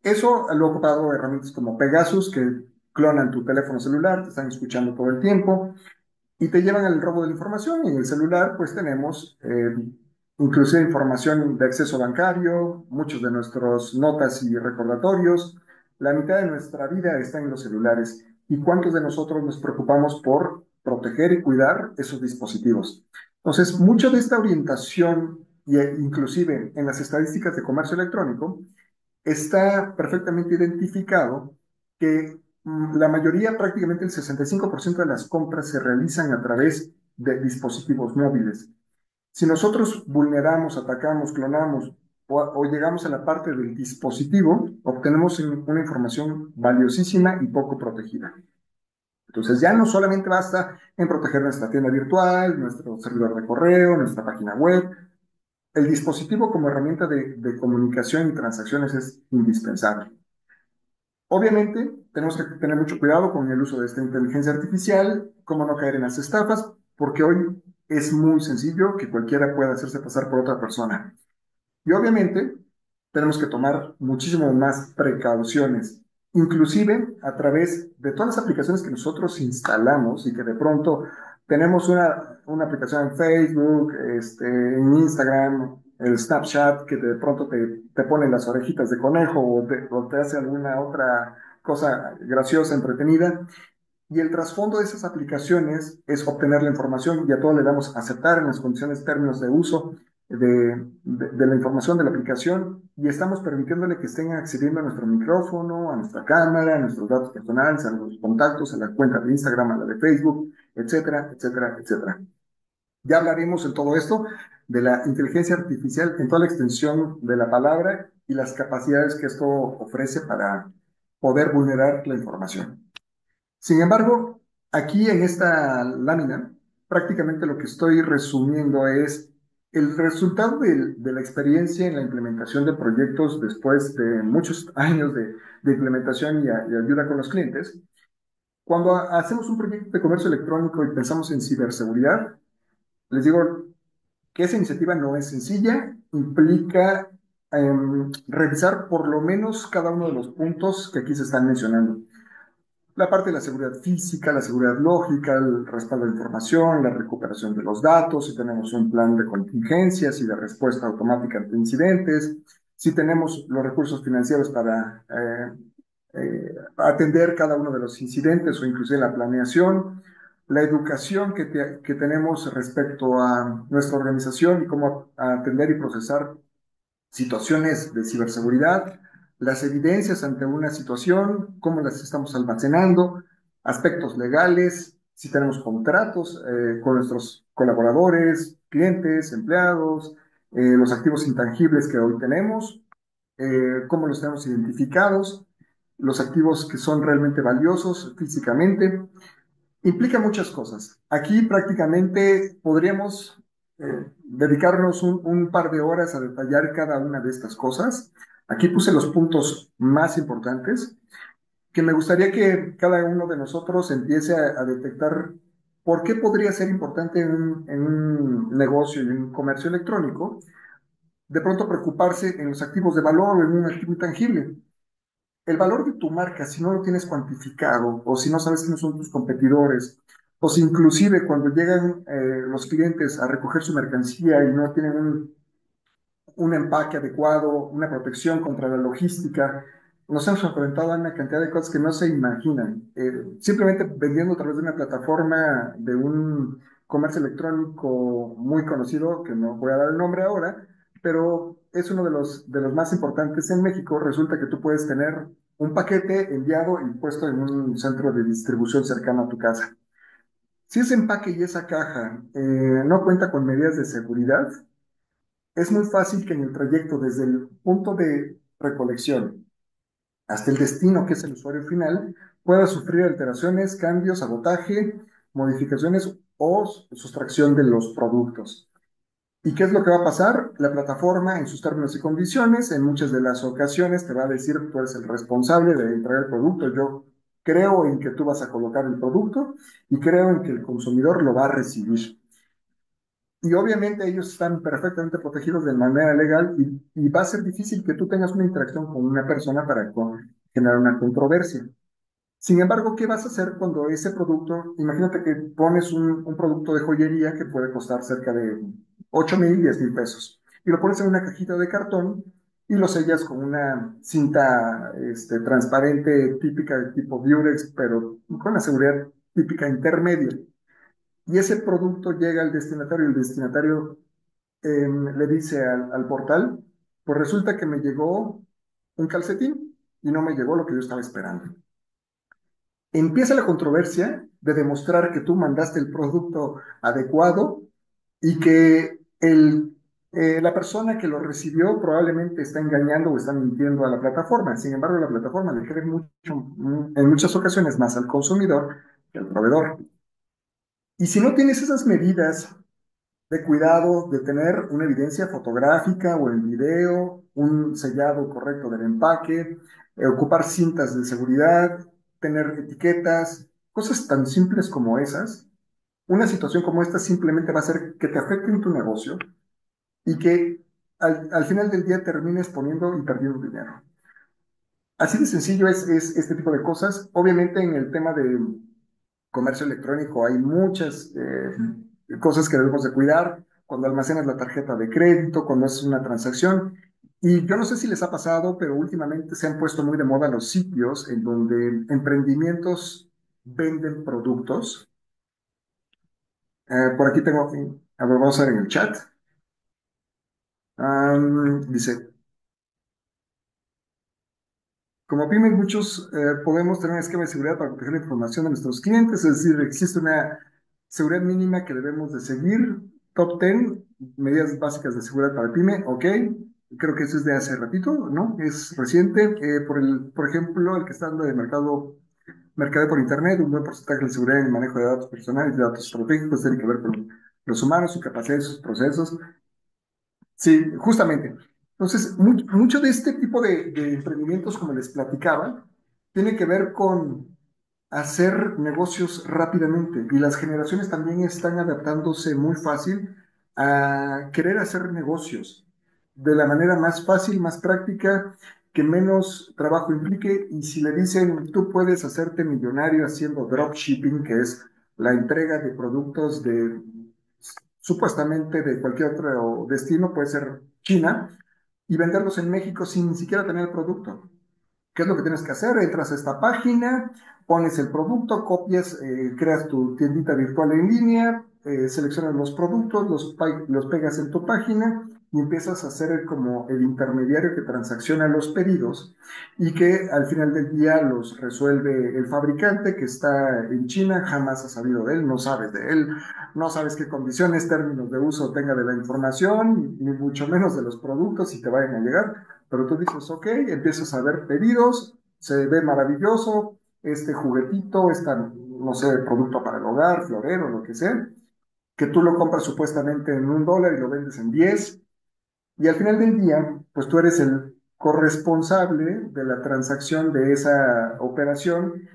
Eso lo ha ocupado herramientas como Pegasus, que clonan tu teléfono celular, te están escuchando todo el tiempo y te llevan al robo de la información. Y en el celular, pues tenemos inclusive información de acceso bancario, muchos de nuestros notas y recordatorios. La mitad de nuestra vida está en los celulares. ¿Y cuántos de nosotros nos preocupamos por proteger y cuidar esos dispositivos? Entonces, mucho de esta orientación, inclusive en las estadísticas de comercio electrónico, está perfectamente identificado que la mayoría, prácticamente el 65% de las compras se realizan a través de dispositivos móviles. Si nosotros vulneramos, atacamos, clonamos o llegamos a la parte del dispositivo, obtenemos una información valiosísima y poco protegida. Entonces ya no solamente basta en proteger nuestra tienda virtual, nuestro servidor de correo, nuestra página web. El dispositivo como herramienta de comunicación y transacciones es indispensable. Obviamente, tenemos que tener mucho cuidado con el uso de esta inteligencia artificial, cómo no caer en las estafas, porque hoy es muy sencillo que cualquiera pueda hacerse pasar por otra persona. Y obviamente, tenemos que tomar muchísimo más precauciones, inclusive a través de todas las aplicaciones que nosotros instalamos y que de pronto tenemos una aplicación en Facebook, en Instagram, el Snapchat, que de pronto te pone las orejitas de conejo o te hace alguna otra cosa graciosa, entretenida. Y el trasfondo de esas aplicaciones es obtener la información y a todos le damos a aceptar en las condiciones, términos de uso de la información de la aplicación y estamos permitiéndole que estén accediendo a nuestro micrófono, a nuestra cámara, a nuestros datos personales, a los contactos, a la cuenta de Instagram, a la de Facebook, etcétera, etcétera, etcétera. Ya hablaremos en todo esto de la inteligencia artificial en toda la extensión de la palabra y las capacidades que esto ofrece para poder vulnerar la información. Sin embargo, aquí en esta lámina, prácticamente lo que estoy resumiendo es el resultado de la experiencia en la implementación de proyectos después de muchos años de implementación y ayuda con los clientes. Cuando hacemos un proyecto de comercio electrónico y pensamos en ciberseguridad, les digo que esa iniciativa no es sencilla, implica revisar por lo menos cada uno de los puntos que aquí se están mencionando. La parte de la seguridad física, la seguridad lógica, el respaldo de información, la recuperación de los datos, si tenemos un plan de contingencias y de respuesta automática ante incidentes, si tenemos los recursos financieros para atender cada uno de los incidentes o inclusive la planeación, la educación que tenemos respecto a nuestra organización y cómo atender y procesar situaciones de ciberseguridad, las evidencias ante una situación, cómo las estamos almacenando, aspectos legales, si tenemos contratos con nuestros colaboradores, clientes, empleados, los activos intangibles que hoy tenemos, cómo los tenemos identificados, los activos que son realmente valiosos físicamente. Implica muchas cosas. Aquí prácticamente podríamos dedicarnos un par de horas a detallar cada una de estas cosas. Aquí puse los puntos más importantes que me gustaría que cada uno de nosotros empiece a detectar por qué podría ser importante en un negocio y en un comercio electrónico, de pronto preocuparse en los activos de valor o en un activo intangible. El valor de tu marca, si no lo tienes cuantificado, o si no sabes quiénes son tus competidores, o si inclusive cuando llegan los clientes a recoger su mercancía y no tienen un empaque adecuado, una protección contra la logística. Nos hemos enfrentado a una cantidad de cosas que no se imaginan. Simplemente vendiendo a través de una plataforma de un comercio electrónico muy conocido, que no voy a dar el nombre ahora, pero es uno de los más importantes en México. Resulta que tú puedes tener un paquete enviado y puesto en un centro de distribución cercano a tu casa. Si ese empaque y esa caja no cuenta con medidas de seguridad, es muy fácil que en el trayecto desde el punto de recolección hasta el destino, que es el usuario final, pueda sufrir alteraciones, cambios, sabotaje, modificaciones o sustracción de los productos. ¿Y qué es lo que va a pasar? La plataforma, en sus términos y condiciones, en muchas de las ocasiones te va a decir, tú eres el responsable de entregar el producto, yo creo en que tú vas a colocar el producto y creo en que el consumidor lo va a recibir. Y obviamente ellos están perfectamente protegidos de manera legal y va a ser difícil que tú tengas una interacción con una persona para generar una controversia. Sin embargo, ¿qué vas a hacer cuando ese producto, imagínate que pones un producto de joyería que puede costar cerca de 8,000, 10,000 pesos, y lo pones en una cajita de cartón y lo sellas con una cinta transparente típica de tipo Durex, pero con la seguridad típica intermedia? Y ese producto llega al destinatario y el destinatario le dice al portal, pues resulta que me llegó un calcetín y no me llegó lo que yo estaba esperando. Empieza la controversia de demostrar que tú mandaste el producto adecuado y que la persona que lo recibió probablemente está engañando o está mintiendo a la plataforma. Sin embargo, la plataforma le cree mucho, en muchas ocasiones más al consumidor que al proveedor. Y si no tienes esas medidas de cuidado, de tener una evidencia fotográfica o en video, un sellado correcto del empaque, ocupar cintas de seguridad, tener etiquetas, cosas tan simples como esas. Una situación como esta simplemente va a hacer que te afecte en tu negocio y que al final del día termines poniendo y perdiendo dinero. Así de sencillo es este tipo de cosas. Obviamente en el tema de comercio electrónico hay muchas cosas que debemos de cuidar cuando almacenas la tarjeta de crédito, cuando haces una transacción. Y yo no sé si les ha pasado, pero últimamente se han puesto muy de moda los sitios en donde emprendimientos venden productos. Por aquí tengo, a ver, vamos a ver en el chat. Dice, como pymes, muchos podemos tener un esquema de seguridad para proteger la información de nuestros clientes, es decir, existe una seguridad mínima que debemos de seguir. Top 10, medidas básicas de seguridad para pyme, ok. Creo que eso es de hace ratito, ¿no? Es reciente. Por ejemplo, el que está dando de mercadeo por internet, un buen porcentaje de seguridad en el manejo de datos personales y datos estratégicos tiene que ver con los humanos, su capacidad y sus procesos. Sí, justamente. Entonces, mucho de este tipo de emprendimientos, como les platicaba, tiene que ver con hacer negocios rápidamente y las generaciones también están adaptándose muy fácil a querer hacer negocios de la manera más fácil, más práctica, que menos trabajo implique. Y si le dicen, tú puedes hacerte millonario haciendo dropshipping, que es la entrega de productos de supuestamente de cualquier otro destino, puede ser China, y venderlos en México sin ni siquiera tener el producto. ¿Qué es lo que tienes que hacer? Entras a esta página, pones el producto, copias, creas tu tiendita virtual en línea, seleccionas los productos, los pegas en tu página y empiezas a ser como el intermediario que transacciona los pedidos y que al final del día los resuelve el fabricante que está en China, jamás has sabido de él, no sabes de él, no sabes qué condiciones, términos de uso tenga de la información, ni mucho menos de los productos si te vayan a llegar. Pero tú dices, ok, empiezas a ver pedidos, se ve maravilloso, este juguetito, este, no sé, producto para el hogar, florero, lo que sea. que tú lo compras supuestamente en $1 y lo vendes en 10, y al final del día, pues tú eres el corresponsable de la transacción de esa operación,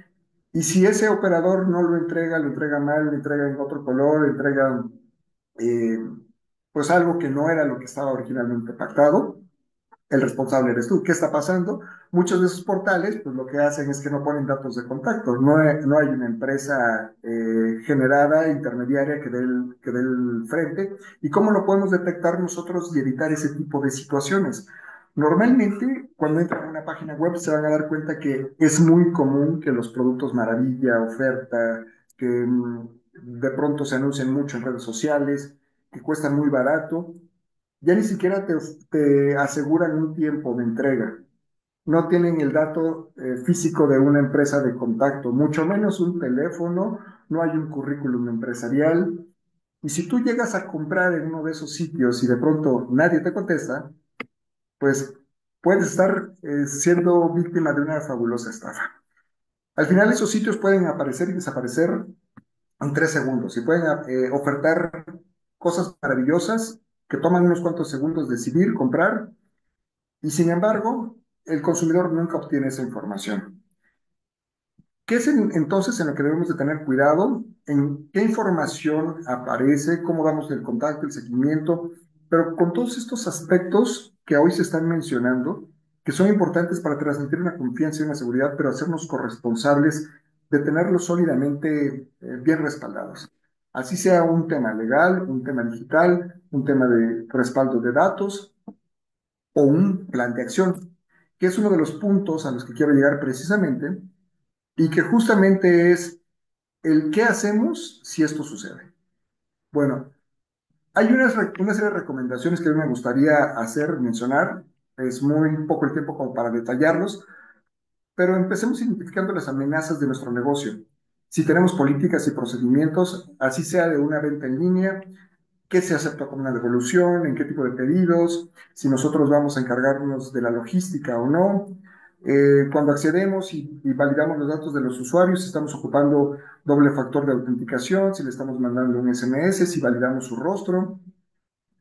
y si ese operador no lo entrega mal, lo entrega en otro color, lo entrega eh, pues algo que no era lo que estaba originalmente pactado, el responsable eres tú. ¿Qué está pasando? Muchos de esos portales, pues lo que hacen es que no ponen datos de contacto. No hay una empresa generada, intermediaria, que dé el frente. ¿Y cómo lo podemos detectar nosotros y evitar ese tipo de situaciones? Normalmente, cuando entran a una página web, se van a dar cuenta que es muy común que los productos maravilla, oferta, que de pronto se anuncien mucho en redes sociales, que cuestan muy barato, ya ni siquiera te aseguran un tiempo de entrega. No tienen el dato físico de una empresa de contacto, mucho menos un teléfono, no hay un currículum empresarial. Y si tú llegas a comprar en uno de esos sitios y de pronto nadie te contesta, pues puedes estar siendo víctima de una fabulosa estafa. Al final esos sitios pueden aparecer y desaparecer en 3 segundos y pueden ofertar cosas maravillosas que toman unos cuantos segundos decidir, comprar. Y sin embargo, el consumidor nunca obtiene esa información. ¿Qué es entonces en lo que debemos de tener cuidado? ¿En qué información aparece? ¿Cómo damos el contacto, el seguimiento? Pero con todos estos aspectos que hoy se están mencionando, que son importantes para transmitir una confianza y una seguridad, pero hacernos corresponsables de tenerlos sólidamente bien respaldados. Así sea un tema legal, un tema digital, un tema de respaldo de datos o un plan de acción, que es uno de los puntos a los que quiero llegar precisamente y que justamente es el qué hacemos si esto sucede. Bueno, hay una serie de recomendaciones que a mí me gustaría hacer, mencionar, es muy poco el tiempo como para detallarlos, pero empecemos identificando las amenazas de nuestro negocio. Si tenemos políticas y procedimientos, así sea de una venta en línea, qué se acepta como una devolución, en qué tipo de pedidos, si nosotros vamos a encargarnos de la logística o no. Cuando accedemos y validamos los datos de los usuarios, si estamos ocupando doble factor de autenticación, si le estamos mandando un SMS, si validamos su rostro,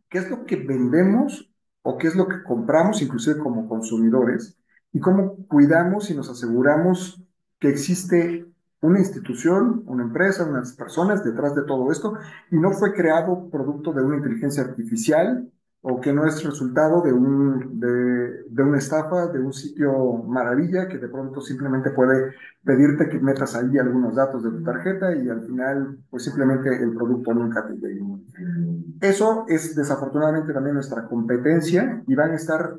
qué es lo que vendemos o qué es lo que compramos, inclusive como consumidores, y cómo cuidamos y nos aseguramos que existe una institución, una empresa, unas personas detrás de todo esto, y no fue creado producto de una inteligencia artificial o que no es resultado de una estafa, de un sitio maravilla que de pronto simplemente puede pedirte que metas ahí algunos datos de tu tarjeta y al final pues simplemente el producto nunca te llega. Eso es desafortunadamente también nuestra competencia y van a estar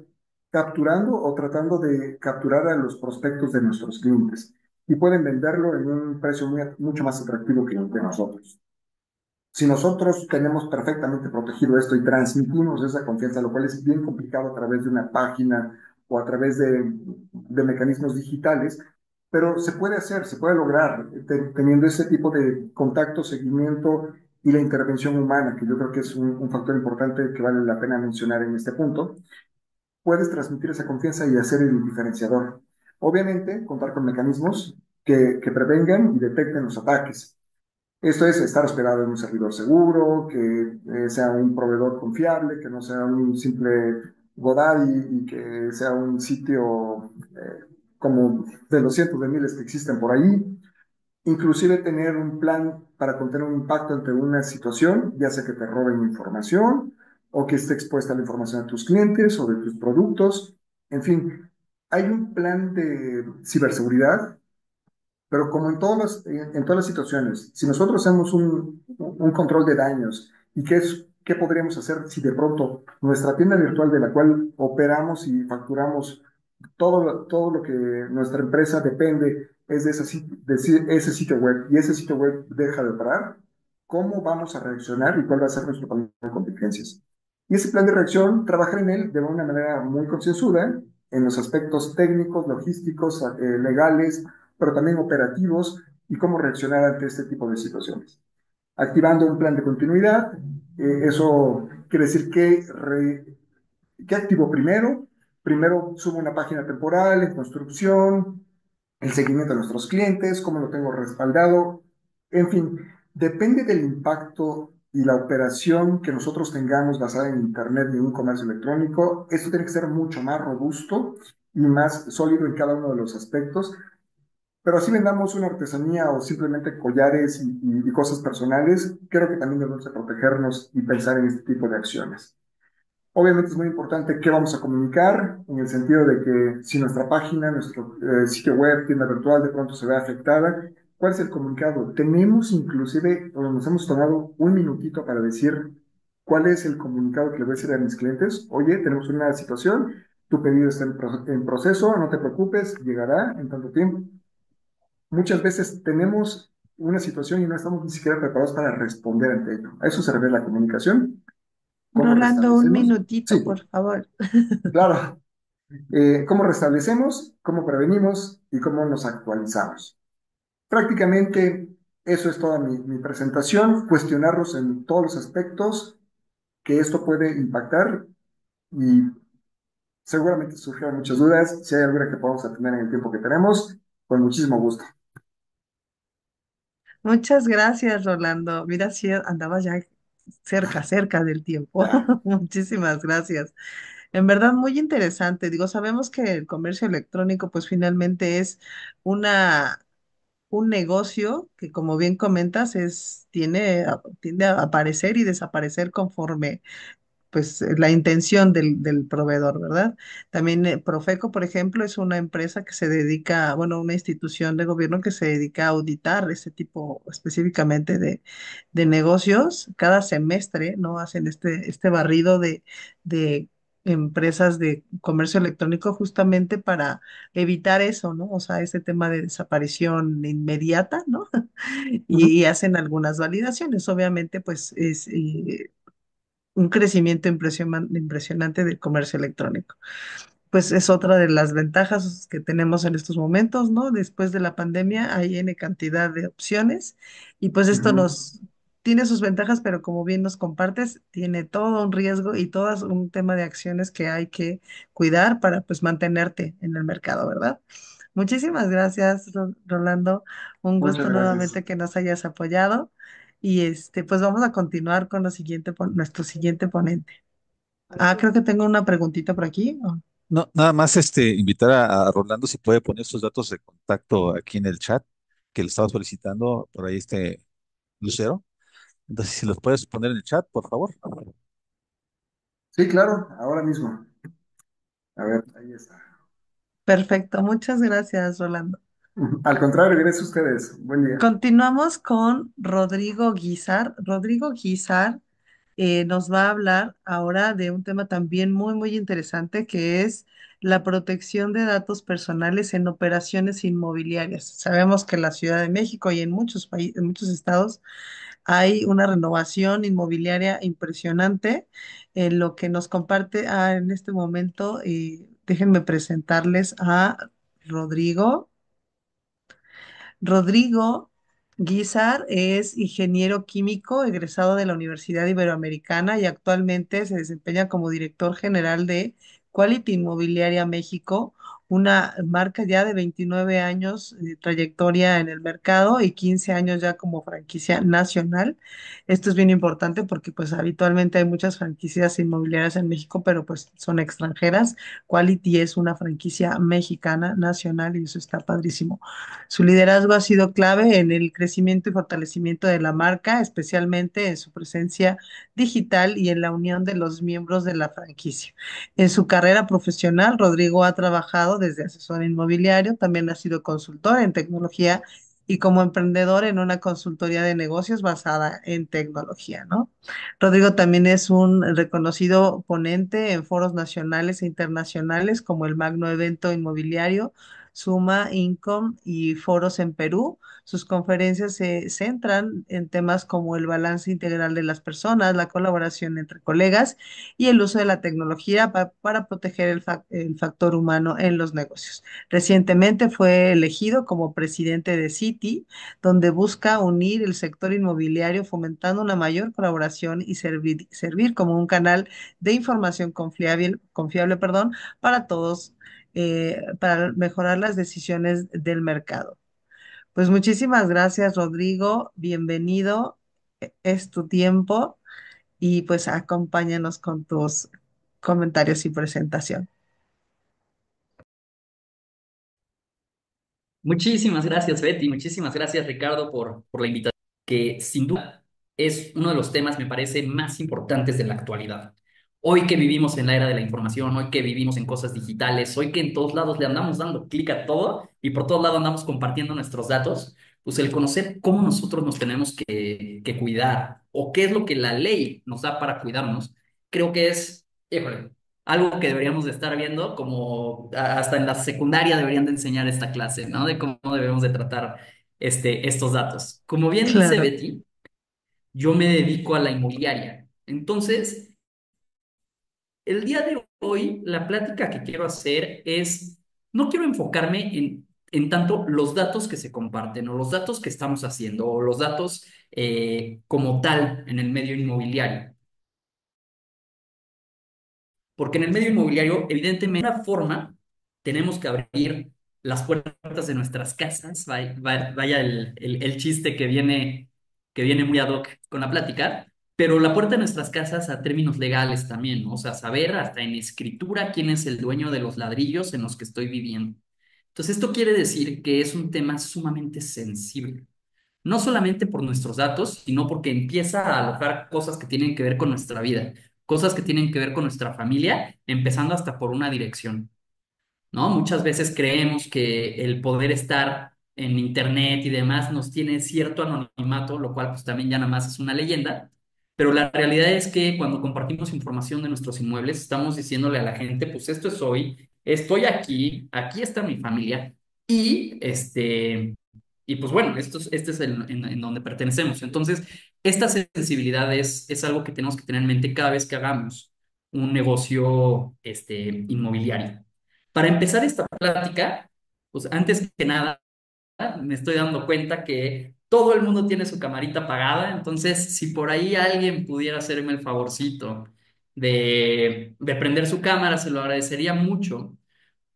capturando o tratando de capturar a los prospectos de nuestros clientes y pueden venderlo en un precio mucho más atractivo que el de nosotros. Si nosotros tenemos perfectamente protegido esto y transmitimos esa confianza, lo cual es bien complicado a través de una página o a través de mecanismos digitales, pero se puede hacer, se puede lograr teniendo ese tipo de contacto, seguimiento y la intervención humana, que yo creo que es un factor importante que vale la pena mencionar en este punto. Puedes transmitir esa confianza y hacer el diferenciador. Obviamente, contar con mecanismos que prevengan y detecten los ataques. Esto es estar hospedado en un servidor seguro, que sea un proveedor confiable, que no sea un simple GoDaddy y que sea un sitio como de los cientos de miles que existen por ahí. Inclusive tener un plan para contener un impacto ante una situación, ya sea que te roben información o que esté expuesta la información de tus clientes o de tus productos. En fin, hay un plan de ciberseguridad, pero como en todas las situaciones, si nosotros hacemos un control de daños y qué podríamos hacer si de pronto nuestra tienda virtual de la cual operamos y facturamos todo lo que nuestra empresa depende es de ese sitio web y ese sitio web deja de operar, ¿cómo vamos a reaccionar y cuál va a ser nuestro plan de contingencias? Y ese plan de reacción, trabajar en él de una manera muy concienzuda en los aspectos técnicos, logísticos, legales, pero también operativos y cómo reaccionar ante este tipo de situaciones. Activando un plan de continuidad, eso quiere decir ¿qué activo primero? Primero subo una página temporal en construcción, el seguimiento de nuestros clientes, cómo lo tengo respaldado, en fin, depende del impacto y la operación que nosotros tengamos basada en Internet y en un comercio electrónico, esto tiene que ser mucho más robusto y más sólido en cada uno de los aspectos. Pero así vendamos una artesanía o simplemente collares y cosas personales, creo que también debemos de protegernos y pensar en este tipo de acciones. Obviamente es muy importante qué vamos a comunicar, en el sentido de que si nuestra página, nuestro sitio web, tienda virtual de pronto se ve afectada, ¿cuál es el comunicado? Tenemos inclusive, o nos hemos tomado un minutito para decir cuál es el comunicado que le voy a decir a mis clientes. Oye, tenemos una situación, tu pedido está en proceso, no te preocupes, llegará en tanto tiempo. Muchas veces tenemos una situación y no estamos ni siquiera preparados para responder ante ello. A eso se refiere la comunicación. ¿Cómo Rolando, un restablecemos? minutito, Sí, por favor. claro. ¿Cómo restablecemos? ¿Cómo prevenimos? ¿Y cómo nos actualizamos? Prácticamente eso es toda mi presentación, cuestionarlos en todos los aspectos que esto puede impactar y seguramente surgirán muchas dudas. Si hay alguna que podamos atender en el tiempo que tenemos, con muchísimo gusto. Muchas gracias, Rolando. Mira, si andaba ya cerca del tiempo. Ya. Muchísimas gracias. En verdad, muy interesante. Digo, sabemos que el comercio electrónico, pues finalmente es una, un negocio que, como bien comentas, tiende a aparecer y desaparecer conforme pues la intención del proveedor, ¿verdad? También Profeco, por ejemplo, es una empresa que se dedica, bueno, una institución de gobierno que se dedica a auditar ese tipo específicamente de negocios. Cada semestre, ¿no? Hacen este barrido de empresas de comercio electrónico justamente para evitar eso, ¿no? O sea, ese tema de desaparición inmediata, ¿no? Ujú. Y hacen algunas validaciones. Obviamente, pues es un crecimiento impresionante del comercio electrónico. Pues es otra de las ventajas que tenemos en estos momentos, ¿no? Después de la pandemia hay N cantidad de opciones y pues esto Ujú. nos tiene sus ventajas, pero como bien nos compartes, tiene todo un riesgo y todo un tema de acciones que hay que cuidar para pues mantenerte en el mercado, ¿verdad? Muchísimas gracias, Rolando. Un Muchas gusto gracias. nuevamente que nos hayas apoyado. Y pues vamos a continuar con nuestro siguiente ponente. Ah, creo que tengo una preguntita por aquí. Oh, No, nada más invitar a Rolando si puede poner sus datos de contacto aquí en el chat que le estaba solicitando por ahí Lucero. Entonces, si los puedes poner en el chat, por favor. Sí, claro, ahora mismo. A ver, ahí está. perfecto, muchas gracias, Rolando. Al contrario, gracias a ustedes. Buen día. Continuamos con Rodrigo Guizar. Rodrigo Guizar nos va a hablar ahora de un tema también muy interesante que es la protección de datos personales en operaciones inmobiliarias. Sabemos que en la Ciudad de México y en muchos países, en muchos estados, hay una renovación inmobiliaria impresionante. Lo que nos comparte en este momento, déjenme presentarles a Rodrigo. Rodrigo Guizar es ingeniero químico egresado de la Universidad Iberoamericana y actualmente se desempeña como director general de Quality Inmobiliaria México, una marca ya de 29 años de trayectoria en el mercado y 15 años ya como franquicia nacional. Esto es bien importante porque pues habitualmente hay muchas franquicias inmobiliarias en México, pero pues son extranjeras. Quality es una franquicia mexicana nacional y eso está padrísimo. Su liderazgo ha sido clave en el crecimiento y fortalecimiento de la marca, especialmente en su presencia digital y en la unión de los miembros de la franquicia. En su carrera profesional, Rodrigo ha trabajado desde asesor inmobiliario, también ha sido consultor en tecnología y como emprendedor en una consultoría de negocios basada en tecnología, ¿no? Rodrigo también es un reconocido ponente en foros nacionales e internacionales como el Magno Evento Inmobiliario, Suma Income y foros en Perú. Sus conferencias se centran en temas como el balance integral de las personas, la colaboración entre colegas y el uso de la tecnología para proteger el factor humano en los negocios. Recientemente fue elegido como presidente de Citi, donde busca unir el sector inmobiliario fomentando una mayor colaboración y servir como un canal de información confiable, perdón, para todos para mejorar las decisiones del mercado. Pues muchísimas gracias, Rodrigo. Bienvenido. es tu tiempo y pues acompáñanos con tus comentarios y presentación. Muchísimas gracias, Betty. Muchísimas gracias, Ricardo, por la invitación, que sin duda es uno de los temas, me parece, más importantes de la actualidad. Hoy que vivimos en la era de la información, hoy que vivimos en cosas digitales, hoy que en todos lados le andamos dando clic a todo y por todos lados andamos compartiendo nuestros datos, pues el conocer cómo nosotros nos tenemos que cuidar o qué es lo que la ley nos da para cuidarnos, creo que es, híjole, algo que deberíamos de estar viendo, como hasta en la secundaria deberían de enseñar esta clase, ¿no? De cómo debemos de tratar estos datos. Como bien dice Claro, Betty, yo me dedico a la inmobiliaria. Entonces, el día de hoy, la plática que quiero hacer es, no quiero enfocarme en tanto los datos que se comparten o los datos que estamos haciendo o los datos como tal en el medio inmobiliario. Porque en el medio inmobiliario, evidentemente, de una forma, tenemos que abrir las puertas de nuestras casas. Vaya el chiste que viene muy ad hoc con la plática, pero la puerta de nuestras casas a términos legales también, ¿no? O sea, saber hasta en escritura quién es el dueño de los ladrillos en los que estoy viviendo. Entonces, esto quiere decir que es un tema sumamente sensible no solamente por nuestros datos, sino porque empieza a alojar cosas que tienen que ver con nuestra vida, cosas que tienen que ver con nuestra familia, empezando hasta por una dirección. ¿No? Muchas veces creemos que el poder estar en internet y demás nos tiene cierto anonimato, lo cual pues también ya nada más es una leyenda, pero la realidad es que cuando compartimos información de nuestros inmuebles, estamos diciéndole a la gente, pues esto es hoy, estoy aquí, aquí está mi familia y y pues bueno, este es en donde pertenecemos. Entonces, esta sensibilidad es algo que tenemos que tener en mente cada vez que hagamos un negocio inmobiliario. Para empezar esta plática, pues antes que nada, me estoy dando cuenta que todo el mundo tiene su camarita apagada, entonces si por ahí alguien pudiera hacerme el favorcito de prender su cámara, se lo agradecería mucho.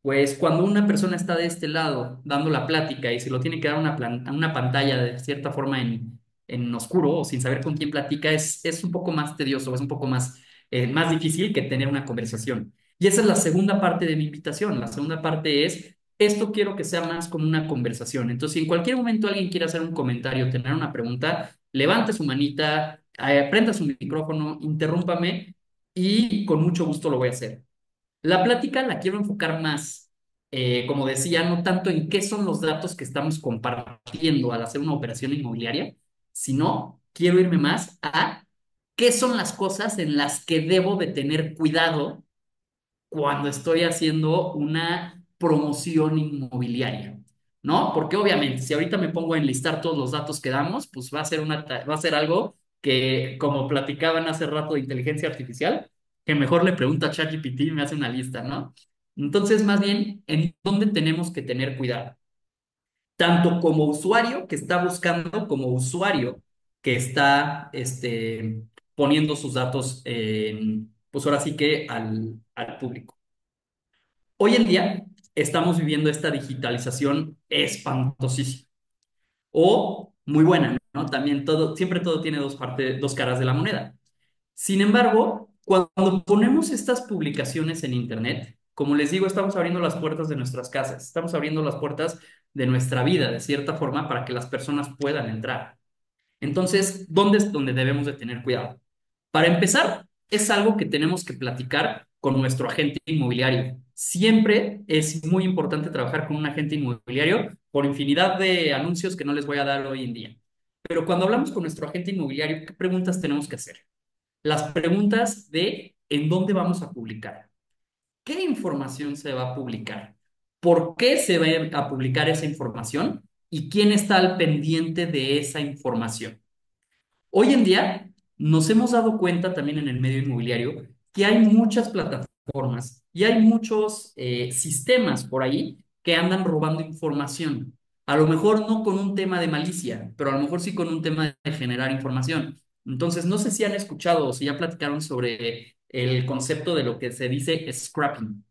Pues cuando una persona está de este lado dando la plática y se lo tiene que dar a una pantalla de cierta forma en oscuro o sin saber con quién platica, es un poco más tedioso, es un poco más difícil que tener una conversación. Y esa es la segunda parte de mi invitación. La segunda parte es, esto quiero que sea más como una conversación. Entonces, si en cualquier momento alguien quiere hacer un comentario, tener una pregunta, levante su manita, prenda su micrófono, interrúmpame y con mucho gusto lo voy a hacer. La plática la quiero enfocar más, como decía, no tanto en qué son los datos que estamos compartiendo al hacer una operación inmobiliaria, sino quiero irme más a qué son las cosas en las que debo de tener cuidado cuando estoy haciendo una promoción inmobiliaria, ¿no? Porque obviamente, si ahorita me pongo a enlistar todos los datos que damos, pues va a ser algo que, como platicaban hace rato de inteligencia artificial, que mejor le pregunto a ChatGPT y me hace una lista, ¿no? Entonces, más bien, ¿en dónde tenemos que tener cuidado? Tanto como usuario que está buscando, como usuario que está poniendo sus datos, pues ahora sí que al público. Hoy en día estamos viviendo esta digitalización espantosísima o muy buena, ¿no? También siempre todo tiene dos caras de la moneda. Sin embargo, cuando ponemos estas publicaciones en Internet, como les digo, estamos abriendo las puertas de nuestras casas, estamos abriendo las puertas de nuestra vida, de cierta forma, para que las personas puedan entrar. Entonces, ¿dónde es donde debemos de tener cuidado? Para empezar, es algo que tenemos que platicar con nuestro agente inmobiliario. Siempre es muy importante trabajar con un agente inmobiliario por infinidad de anuncios que no les voy a dar hoy en día. Pero cuando hablamos con nuestro agente inmobiliario, ¿qué preguntas tenemos que hacer? Las preguntas de ¿en dónde vamos a publicar? ¿Qué información se va a publicar? ¿Por qué se va a publicar esa información? ¿Y quién está al pendiente de esa información? Hoy en día nos hemos dado cuenta también en el medio inmobiliario que hay muchas plataformas y hay muchos sistemas por ahí que andan robando información. A lo mejor no con un tema de malicia, pero a lo mejor sí con un tema de generar información. Entonces, no sé si han escuchado o si ya platicaron sobre el concepto de lo que se dice scrapping,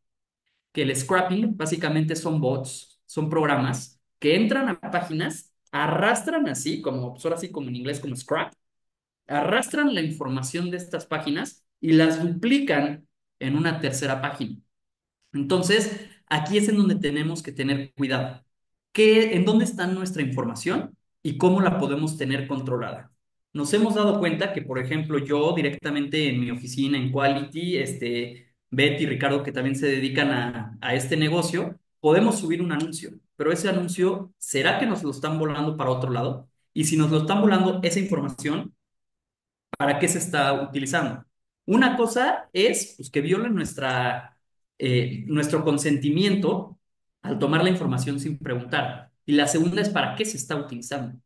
que el scrapping básicamente son bots, son programas que entran a páginas, arrastran así, como, pues ahora sí como en inglés, como scrap, arrastran la información de estas páginas y las duplican en una tercera página. Entonces, aquí es en donde tenemos que tener cuidado. ¿En dónde está nuestra información y cómo la podemos tener controlada? Nos hemos dado cuenta que, por ejemplo, yo directamente en mi oficina, en Quality, Betty y Ricardo, que también se dedican a este negocio, podemos subir un anuncio, pero ese anuncio, ¿será que nos lo están volando para otro lado? Y si nos lo están volando, esa información, ¿para qué se está utilizando? Una cosa es pues, que violen nuestro consentimiento al tomar la información sin preguntar. Y la segunda es para qué se está utilizando.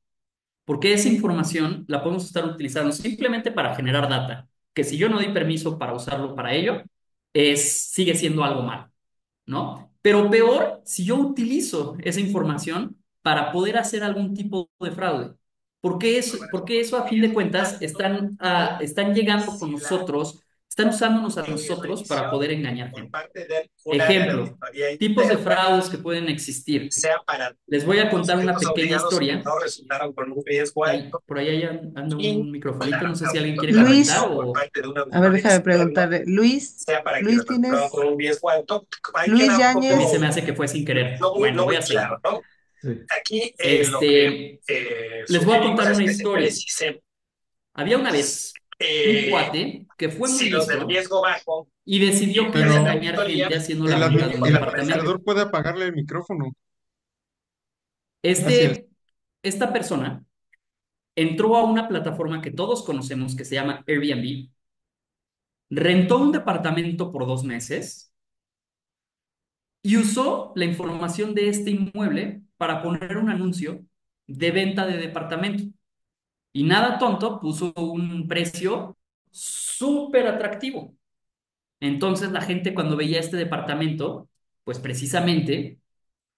Porque esa información la podemos estar utilizando simplemente para generar data, que si yo no di permiso para usarlo para ello, sigue siendo algo malo, ¿no? Pero peor si yo utilizo esa información para poder hacer algún tipo de fraude. Porque eso a fin de cuentas están llegando con nosotros, están usándonos a nosotros para poder engañar gente. Ejemplo, tipos de fraudes que pueden existir. Les voy a contar una pequeña historia. Por ahí anda un microfonito, no sé si alguien quiere Luis, calentar o... a ver, déjame preguntarle. Luis, Luis A mí se Yáñez. me hace que fue sin querer. Bueno, voy a seguir. Sí. Les voy a contar una historia. Había una vez un cuate que fue muy listo y decidió que iba a Pero engañar gente haciendo la el, venta de un el departamento. administrador puede apagarle el micrófono. Gracias. Este, esta persona entró a una plataforma que todos conocemos que se llama Airbnb, rentó un departamento por 2 meses y usó la información de este inmueble para poner un anuncio de venta de departamento. Y nada tonto, puso un precio súper atractivo. Entonces la gente cuando veía este departamento, pues precisamente,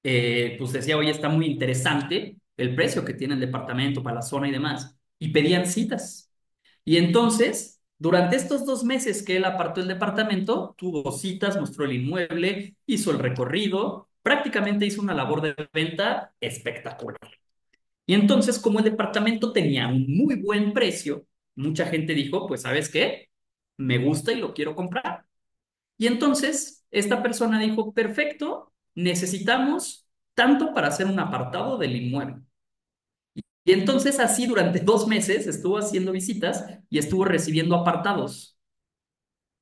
pues decía, oye, está muy interesante el precio que tiene el departamento para la zona y demás. Y pedían citas. Y entonces, durante estos 2 meses que él apartó el departamento, tuvo citas, mostró el inmueble, hizo el recorrido, prácticamente hizo una labor de venta espectacular. Y entonces, como el departamento tenía un muy buen precio, mucha gente dijo, pues, ¿sabes qué? Me gusta y lo quiero comprar. Y entonces, esta persona dijo, perfecto, necesitamos tanto para hacer un apartado del inmueble. Y entonces, así durante 2 meses estuvo haciendo visitas y estuvo recibiendo apartados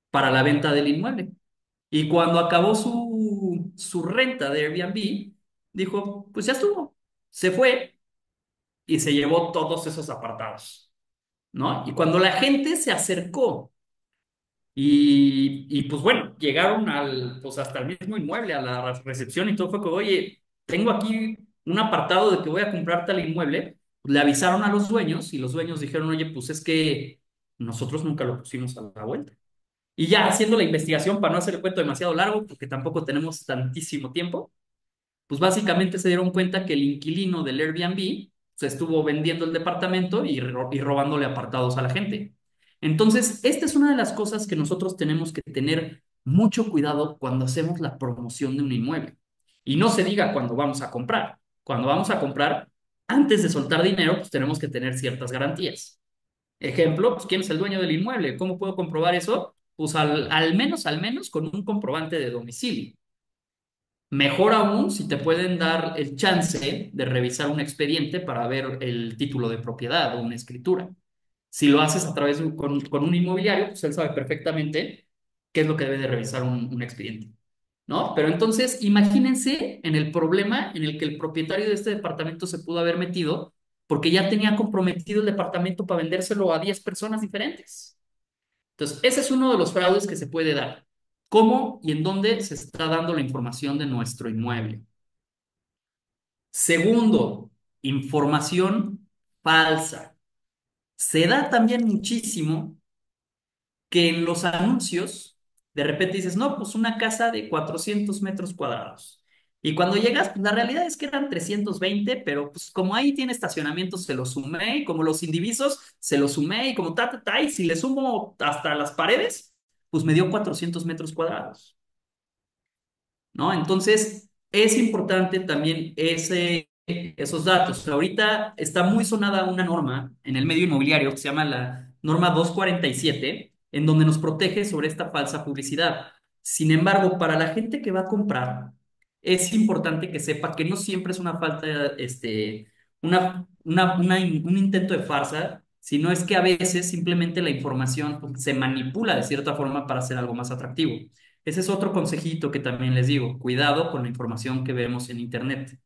para la venta del inmueble. Y cuando acabó su renta de Airbnb, dijo, pues ya estuvo. Se fue y se llevó todos esos apartados, ¿no? Y cuando la gente se acercó pues bueno, llegaron pues hasta el mismo inmueble, a la recepción y todo fue como, oye, tengo aquí un apartado de que voy a comprar tal inmueble. Pues le avisaron a los dueños y los dueños dijeron, oye, pues es que nosotros nunca lo pusimos a la vuelta. Y ya haciendo la investigación, para no hacer el cuento demasiado largo, porque tampoco tenemos tantísimo tiempo, pues básicamente se dieron cuenta que el inquilino del Airbnb se estuvo vendiendo el departamento y robándole apartados a la gente. Entonces, esta es una de las cosas que nosotros tenemos que tener mucho cuidado cuando hacemos la promoción de un inmueble. Y no se diga cuando vamos a comprar. Cuando vamos a comprar, antes de soltar dinero, pues tenemos que tener ciertas garantías. Ejemplo, pues ¿quién es el dueño del inmueble? ¿Cómo puedo comprobar eso? Pues al menos con un comprobante de domicilio. Mejor aún si te pueden dar el chance de revisar un expediente para ver el título de propiedad o una escritura. Si lo haces a través con un inmobiliario, pues él sabe perfectamente qué es lo que debe de revisar un expediente, ¿no? Pero entonces, imagínense en el problema en el que el propietario de este departamento se pudo haber metido porque ya tenía comprometido el departamento para vendérselo a 10 personas diferentes. Entonces, ese es uno de los fraudes que se puede dar. ¿Cómo y en dónde se está dando la información de nuestro inmueble? Segundo, información falsa. Se da también muchísimo que en los anuncios, de repente dices, no, pues una casa de 400 metros cuadrados. Y cuando llegas, pues la realidad es que eran 320, pero pues como ahí tiene estacionamiento, se lo sumé, y como los indivisos, se lo sumé, y como y si le sumo hasta las paredes, pues me dio 400 metros cuadrados, ¿no? Entonces, es importante también esos datos. Ahorita está muy sonada una norma en el medio inmobiliario que se llama norma 247, en donde nos protege sobre esta falsa publicidad. Sin embargo, para la gente que va a comprar, es importante que sepa que no siempre es una falta, un intento de farsa, sino es que a veces simplemente la información pues, se manipula de cierta forma para hacer algo más atractivo. Ese es otro consejito que también les digo, cuidado con la información que vemos en Internet.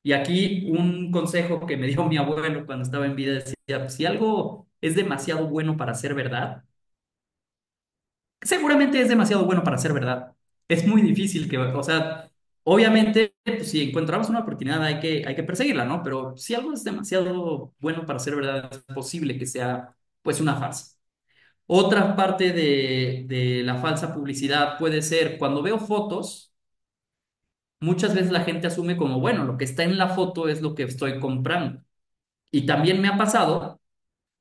Y aquí un consejo que me dio mi abuelo cuando estaba en vida decía, pues, si algo es demasiado bueno para ser verdad, seguramente es demasiado bueno para ser verdad. Es muy difícil que, o sea, obviamente, pues, si encontramos una oportunidad hay que perseguirla, ¿no? Pero si algo es demasiado bueno para ser verdad, es posible que sea, pues, una farsa. Otra parte de la falsa publicidad puede ser cuando veo fotos, muchas veces la gente asume como, bueno, lo que está en la foto es lo que estoy comprando. Y también me ha pasado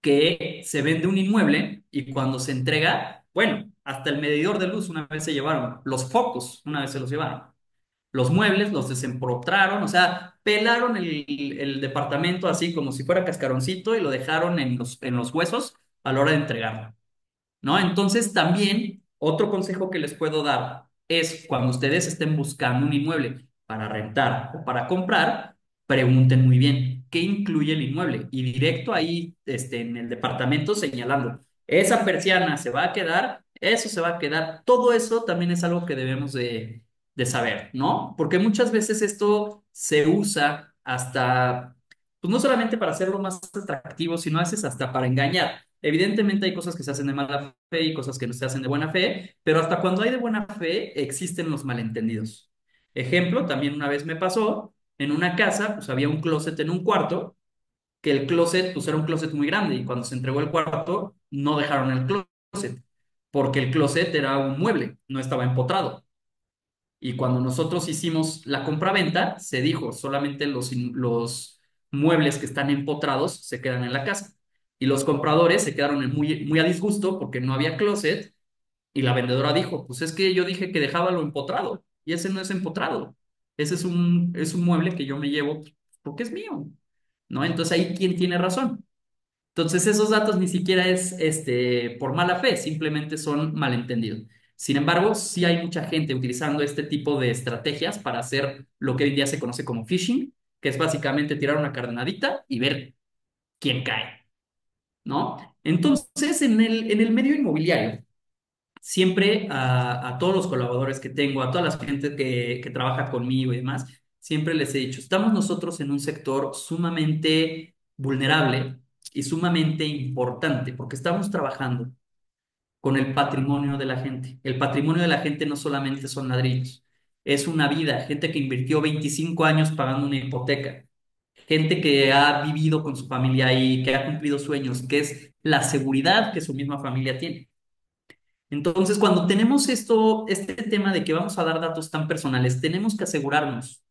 que se vende un inmueble y cuando se entrega, bueno, hasta el medidor de luz una vez se llevaron, los focos una vez se los llevaron, los muebles los desempotraron, o sea, pelaron el departamento así como si fuera cascaroncito y lo dejaron en los huesos a la hora de entregarlo. ¿No? Entonces, también otro consejo que les puedo dar es cuando ustedes estén buscando un inmueble para rentar o para comprar, pregunten muy bien qué incluye el inmueble y directo ahí en el departamento señalando, esa persiana se va a quedar, eso se va a quedar, todo eso también es algo que debemos de saber, ¿no? Porque muchas veces esto se usa hasta, pues no solamente para hacerlo más atractivo, sino a veces hasta para engañar. Evidentemente hay cosas que se hacen de mala fe y cosas que no se hacen de buena fe, pero hasta cuando hay de buena fe existen los malentendidos. Ejemplo, también una vez me pasó, en una casa, pues había un closet en un cuarto, que el closet, pues era un closet muy grande y cuando se entregó el cuarto, no dejaron el closet, porque el closet era un mueble, no estaba empotrado. Y cuando nosotros hicimos la compraventa, se dijo, solamente los muebles que están empotrados se quedan en la casa. Y los compradores se quedaron muy a disgusto porque no había closet. Y la vendedora dijo, pues es que yo dije que dejaba lo empotrado. Y ese no es empotrado. Ese es un mueble que yo me llevo porque es mío. ¿No? Entonces ahí, ¿quién tiene razón? Entonces, esos datos ni siquiera es por mala fe, simplemente son malentendidos. Sin embargo, sí hay mucha gente utilizando este tipo de estrategias para hacer lo que hoy en día se conoce como phishing, que es básicamente tirar una cardenadita y ver quién cae, ¿no? Entonces, en el medio inmobiliario, siempre a todos los colaboradores que tengo, a toda la gente que trabaja conmigo y demás, siempre les he dicho, estamos nosotros en un sector sumamente vulnerable y sumamente importante porque estamos trabajando con el patrimonio de la gente. El patrimonio de la gente no solamente son ladrillos, es una vida, gente que invirtió 25 años pagando una hipoteca, gente que ha vivido con su familia ahí, que ha cumplido sueños, que es la seguridad que su misma familia tiene. Entonces, cuando tenemos este tema de que vamos a dar datos tan personales, tenemos que asegurarnos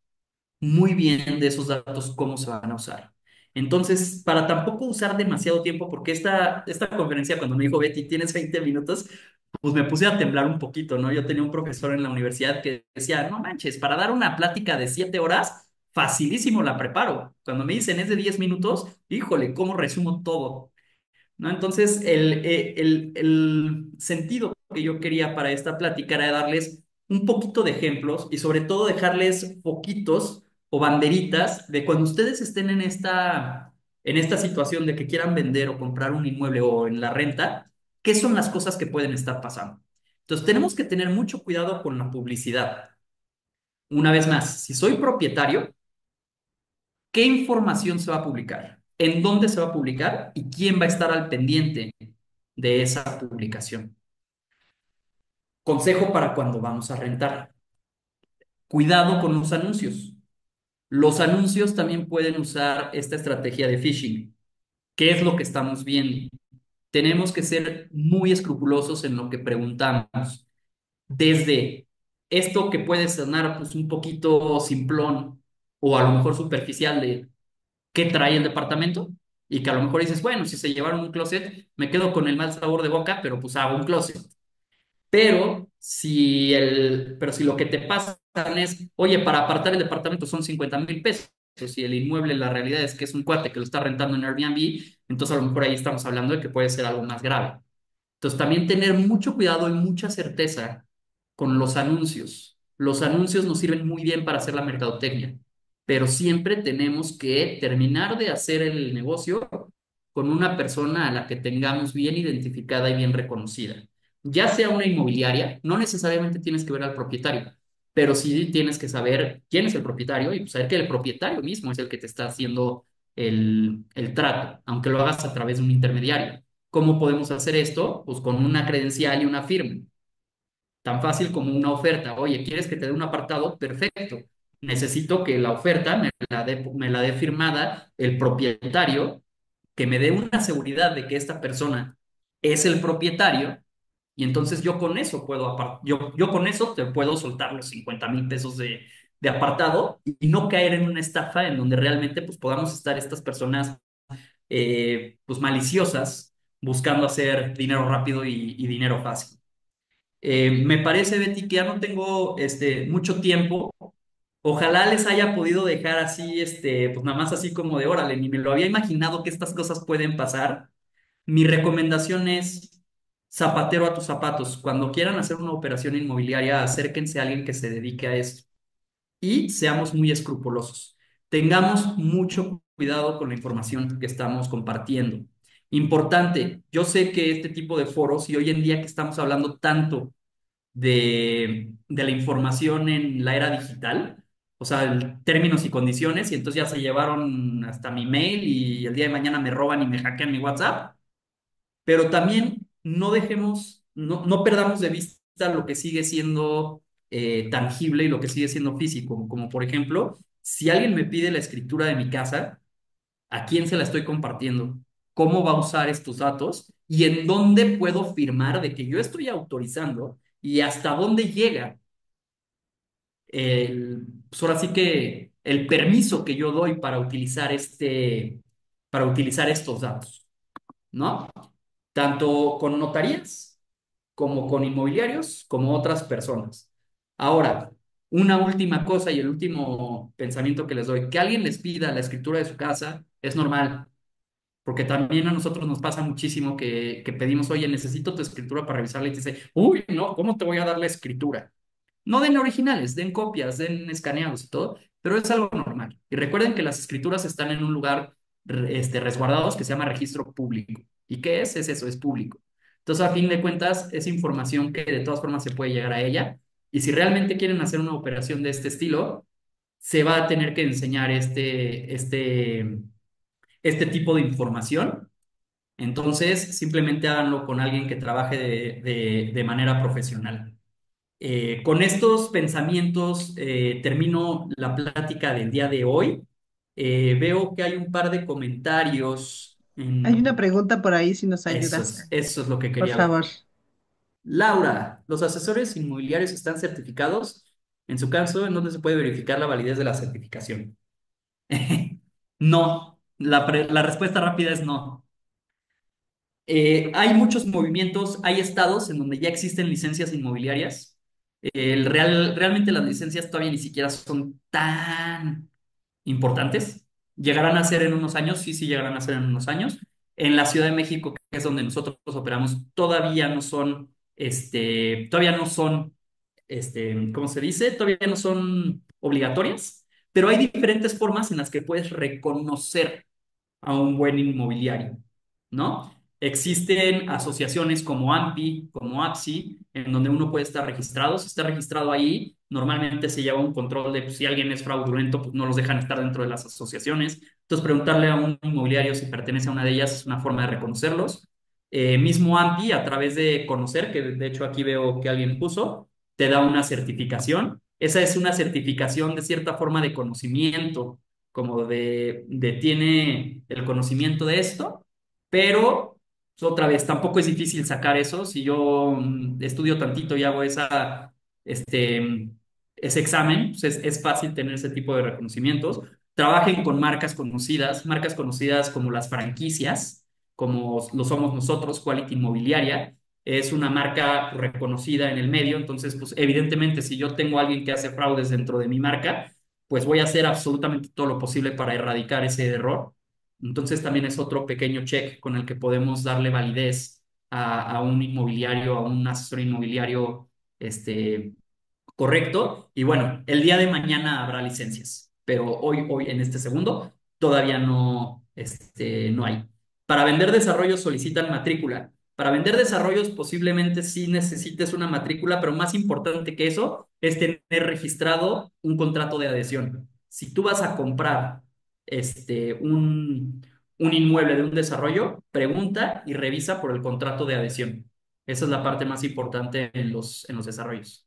muy bien de esos datos, cómo se van a usar. Entonces, para tampoco usar demasiado tiempo, porque esta conferencia, cuando me dijo Betty, tienes 20 minutos, pues me puse a temblar un poquito, ¿no? Yo tenía un profesor en la universidad que decía, no manches, para dar una plática de 7 horas, facilísimo la preparo. Cuando me dicen es de 10 minutos, híjole, ¿cómo resumo todo? ¿No? Entonces, el sentido que yo quería para esta plática era darles un poquito de ejemplos y sobre todo dejarles poquitos o banderitas de cuando ustedes estén en esta situación de que quieran vender o comprar un inmueble o en la renta, ¿qué son las cosas que pueden estar pasando? Entonces, tenemos que tener mucho cuidado con la publicidad. Una vez más, si soy propietario, ¿qué información se va a publicar? ¿En dónde se va a publicar? ¿Y quién va a estar al pendiente de esa publicación? Consejo para cuando vamos a rentar. Cuidado con los anuncios. Los anuncios también pueden usar esta estrategia de phishing. ¿Qué es lo que estamos viendo? Tenemos que ser muy escrupulosos en lo que preguntamos. Desde esto que puede sonar pues, un poquito simplón o a lo mejor superficial de qué trae el departamento y que a lo mejor dices, bueno, si se llevaron un closet, me quedo con el mal sabor de boca, pero pues hago un closet. Pero si lo que te pasan es, oye, para apartar el departamento son 50,000 pesos Si el inmueble, la realidad es que es un cuate que lo está rentando en Airbnb, entonces a lo mejor ahí estamos hablando de que puede ser algo más grave. Entonces, también tener mucho cuidado y mucha certeza con los anuncios. Los anuncios nos sirven muy bien para hacer la mercadotecnia, pero siempre tenemos que terminar de hacer el negocio con una persona a la que tengamos bien identificada y bien reconocida. Ya sea una inmobiliaria, no necesariamente tienes que ver al propietario, pero sí tienes que saber quién es el propietario y pues, saber que el propietario mismo es el que te está haciendo el trato, aunque lo hagas a través de un intermediario. ¿Cómo podemos hacer esto? Pues con una credencial y una firma. Tan fácil como una oferta. Oye, ¿quieres que te dé un apartado? Perfecto. Necesito que la oferta me la dé firmada el propietario, que me dé una seguridad de que esta persona es el propietario, y entonces yo con eso yo con eso te puedo soltar los 50,000 pesos de apartado y no caer en una estafa en donde realmente pues podamos estar estas personas pues maliciosas, buscando hacer dinero rápido y dinero fácil. Me parece, Betty, que ya no tengo mucho tiempo. Ojalá les haya podido dejar así, pues nada más así como de órale, ni me lo había imaginado que estas cosas pueden pasar. Mi recomendación es zapatero a tus zapatos. Cuando quieran hacer una operación inmobiliaria, acérquense a alguien que se dedique a esto y seamos muy escrupulosos. Tengamos mucho cuidado con la información que estamos compartiendo. Importante, yo sé que este tipo de foros y hoy en día que estamos hablando tanto de la información en la era digital, o sea, términos y condiciones, y entonces ya se llevaron hasta mi mail y el día de mañana me roban y me hackean mi WhatsApp, pero también no perdamos de vista lo que sigue siendo tangible y lo que sigue siendo físico, como por ejemplo, si alguien me pide la escritura de mi casa, ¿a quién se la estoy compartiendo? ¿Cómo va a usar estos datos? ¿Y en dónde puedo firmar de que yo estoy autorizando? ¿Y hasta dónde llega pues ahora sí que el permiso que yo doy para utilizar estos datos? ¿No? Tanto con notarías como con inmobiliarios, como otras personas. Ahora, una última cosa y el último pensamiento que les doy, que alguien les pida la escritura de su casa es normal, porque también a nosotros nos pasa muchísimo que pedimos, oye, necesito tu escritura para revisarla y te dice, uy, no, ¿cómo te voy a dar la escritura? No den originales, den copias, den escaneados y todo, pero es algo normal. Y recuerden que las escrituras están en un lugar resguardados que se llama registro público. ¿Y qué es? Es eso, es público. Entonces, a fin de cuentas, es información que de todas formas se puede llegar a ella. Y si realmente quieren hacer una operación de este estilo, se va a tener que enseñar este tipo de información. Entonces, simplemente háganlo con alguien que trabaje de manera profesional. Con estos pensamientos termino la plática del día de hoy. Veo que hay un par de comentarios. Hay una pregunta por ahí si nos ayudas, Eso es lo que por quería ver. favor. Laura, ¿los asesores inmobiliarios están certificados? En su caso, ¿en dónde se puede verificar la validez de la certificación? No, la respuesta rápida es no. Hay muchos movimientos, hay estados en donde ya existen licencias inmobiliarias. Realmente las licencias todavía ni siquiera son tan importantes. Llegarán a ser en unos años, sí, sí llegarán a ser en unos años. En la Ciudad de México, que es donde nosotros operamos, todavía no son, ¿cómo se dice? Todavía no son obligatorias, pero hay diferentes formas en las que puedes reconocer a un buen inmobiliario, ¿no? Existen asociaciones como AMPI, como APSI, en donde uno puede estar registrado. Si está registrado ahí, normalmente se lleva un control de pues, si alguien es fraudulento, pues no los dejan estar dentro de las asociaciones. Entonces, preguntarle a un inmobiliario si pertenece a una de ellas es una forma de reconocerlos. Mismo AMPI, a través de conocer, que de hecho aquí veo que alguien puso, te da una certificación. Esa es una certificación de cierta forma de conocimiento como tiene el conocimiento de esto, pero pues, otra vez, tampoco es difícil sacar eso. Si yo estudio tantito y hago ese examen, pues es fácil tener ese tipo de reconocimientos. Trabajen con marcas conocidas como las franquicias, como lo somos nosotros, Quality Inmobiliaria. Es una marca reconocida en el medio, entonces, pues evidentemente, si yo tengo a alguien que hace fraudes dentro de mi marca, pues voy a hacer absolutamente todo lo posible para erradicar ese error. Entonces también es otro pequeño check con el que podemos darle validez a un inmobiliario, a un asesor inmobiliario, correcto. Y bueno, el día de mañana habrá licencias, pero hoy en este segundo, todavía no hay. Para vender desarrollos solicitan matrícula. Para vender desarrollos posiblemente sí necesites una matrícula, pero más importante que eso es tener registrado un contrato de adhesión. Si tú vas a comprar un inmueble de un desarrollo, pregunta y revisa por el contrato de adhesión. Esa es la parte más importante en los desarrollos.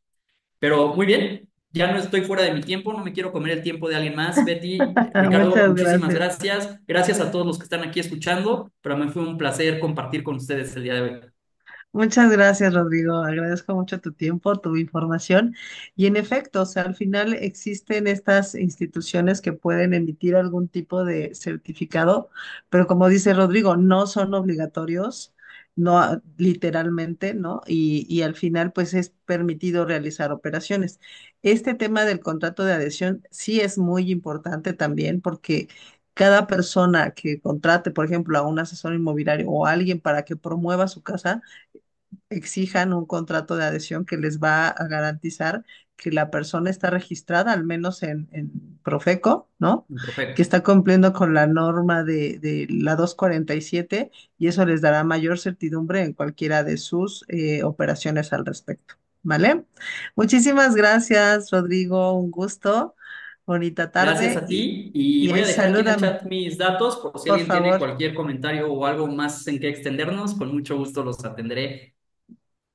Pero muy bien, ya no estoy fuera de mi tiempo, no me quiero comer el tiempo de alguien más. Betty, Ricardo, Muchas muchísimas gracias. gracias. Gracias a todos los que están aquí escuchando. Para mí fue un placer compartir con ustedes el día de hoy. Muchas gracias, Rodrigo. Agradezco mucho tu tiempo, tu información. Y en efecto, o sea, al final existen estas instituciones que pueden emitir algún tipo de certificado, pero como dice Rodrigo, no son obligatorios, no literalmente, ¿no? Y al final, pues es permitido realizar operaciones. Este tema del contrato de adhesión sí es muy importante también porque cada persona que contrate, por ejemplo, a un asesor inmobiliario o a alguien para que promueva su casa, exijan un contrato de adhesión que les va a garantizar que la persona está registrada, al menos en Profeco, ¿no? Que Perfecto. está cumpliendo con la norma de la 247 y eso les dará mayor certidumbre en cualquiera de sus operaciones al respecto, ¿vale? Muchísimas gracias, Rodrigo, un gusto, bonita Gracias tarde a ti y y voy ahí a dejar aquí en el salúdame, chat mis datos por si por alguien tiene favor. cualquier comentario o algo más en que extendernos. Con mucho gusto los atenderé.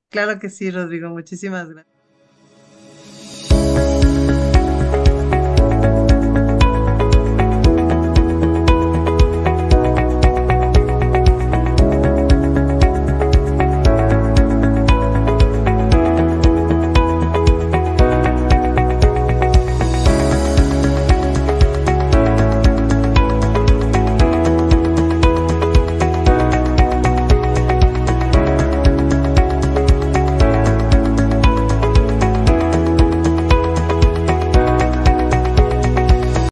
Claro que sí, Rodrigo, muchísimas gracias.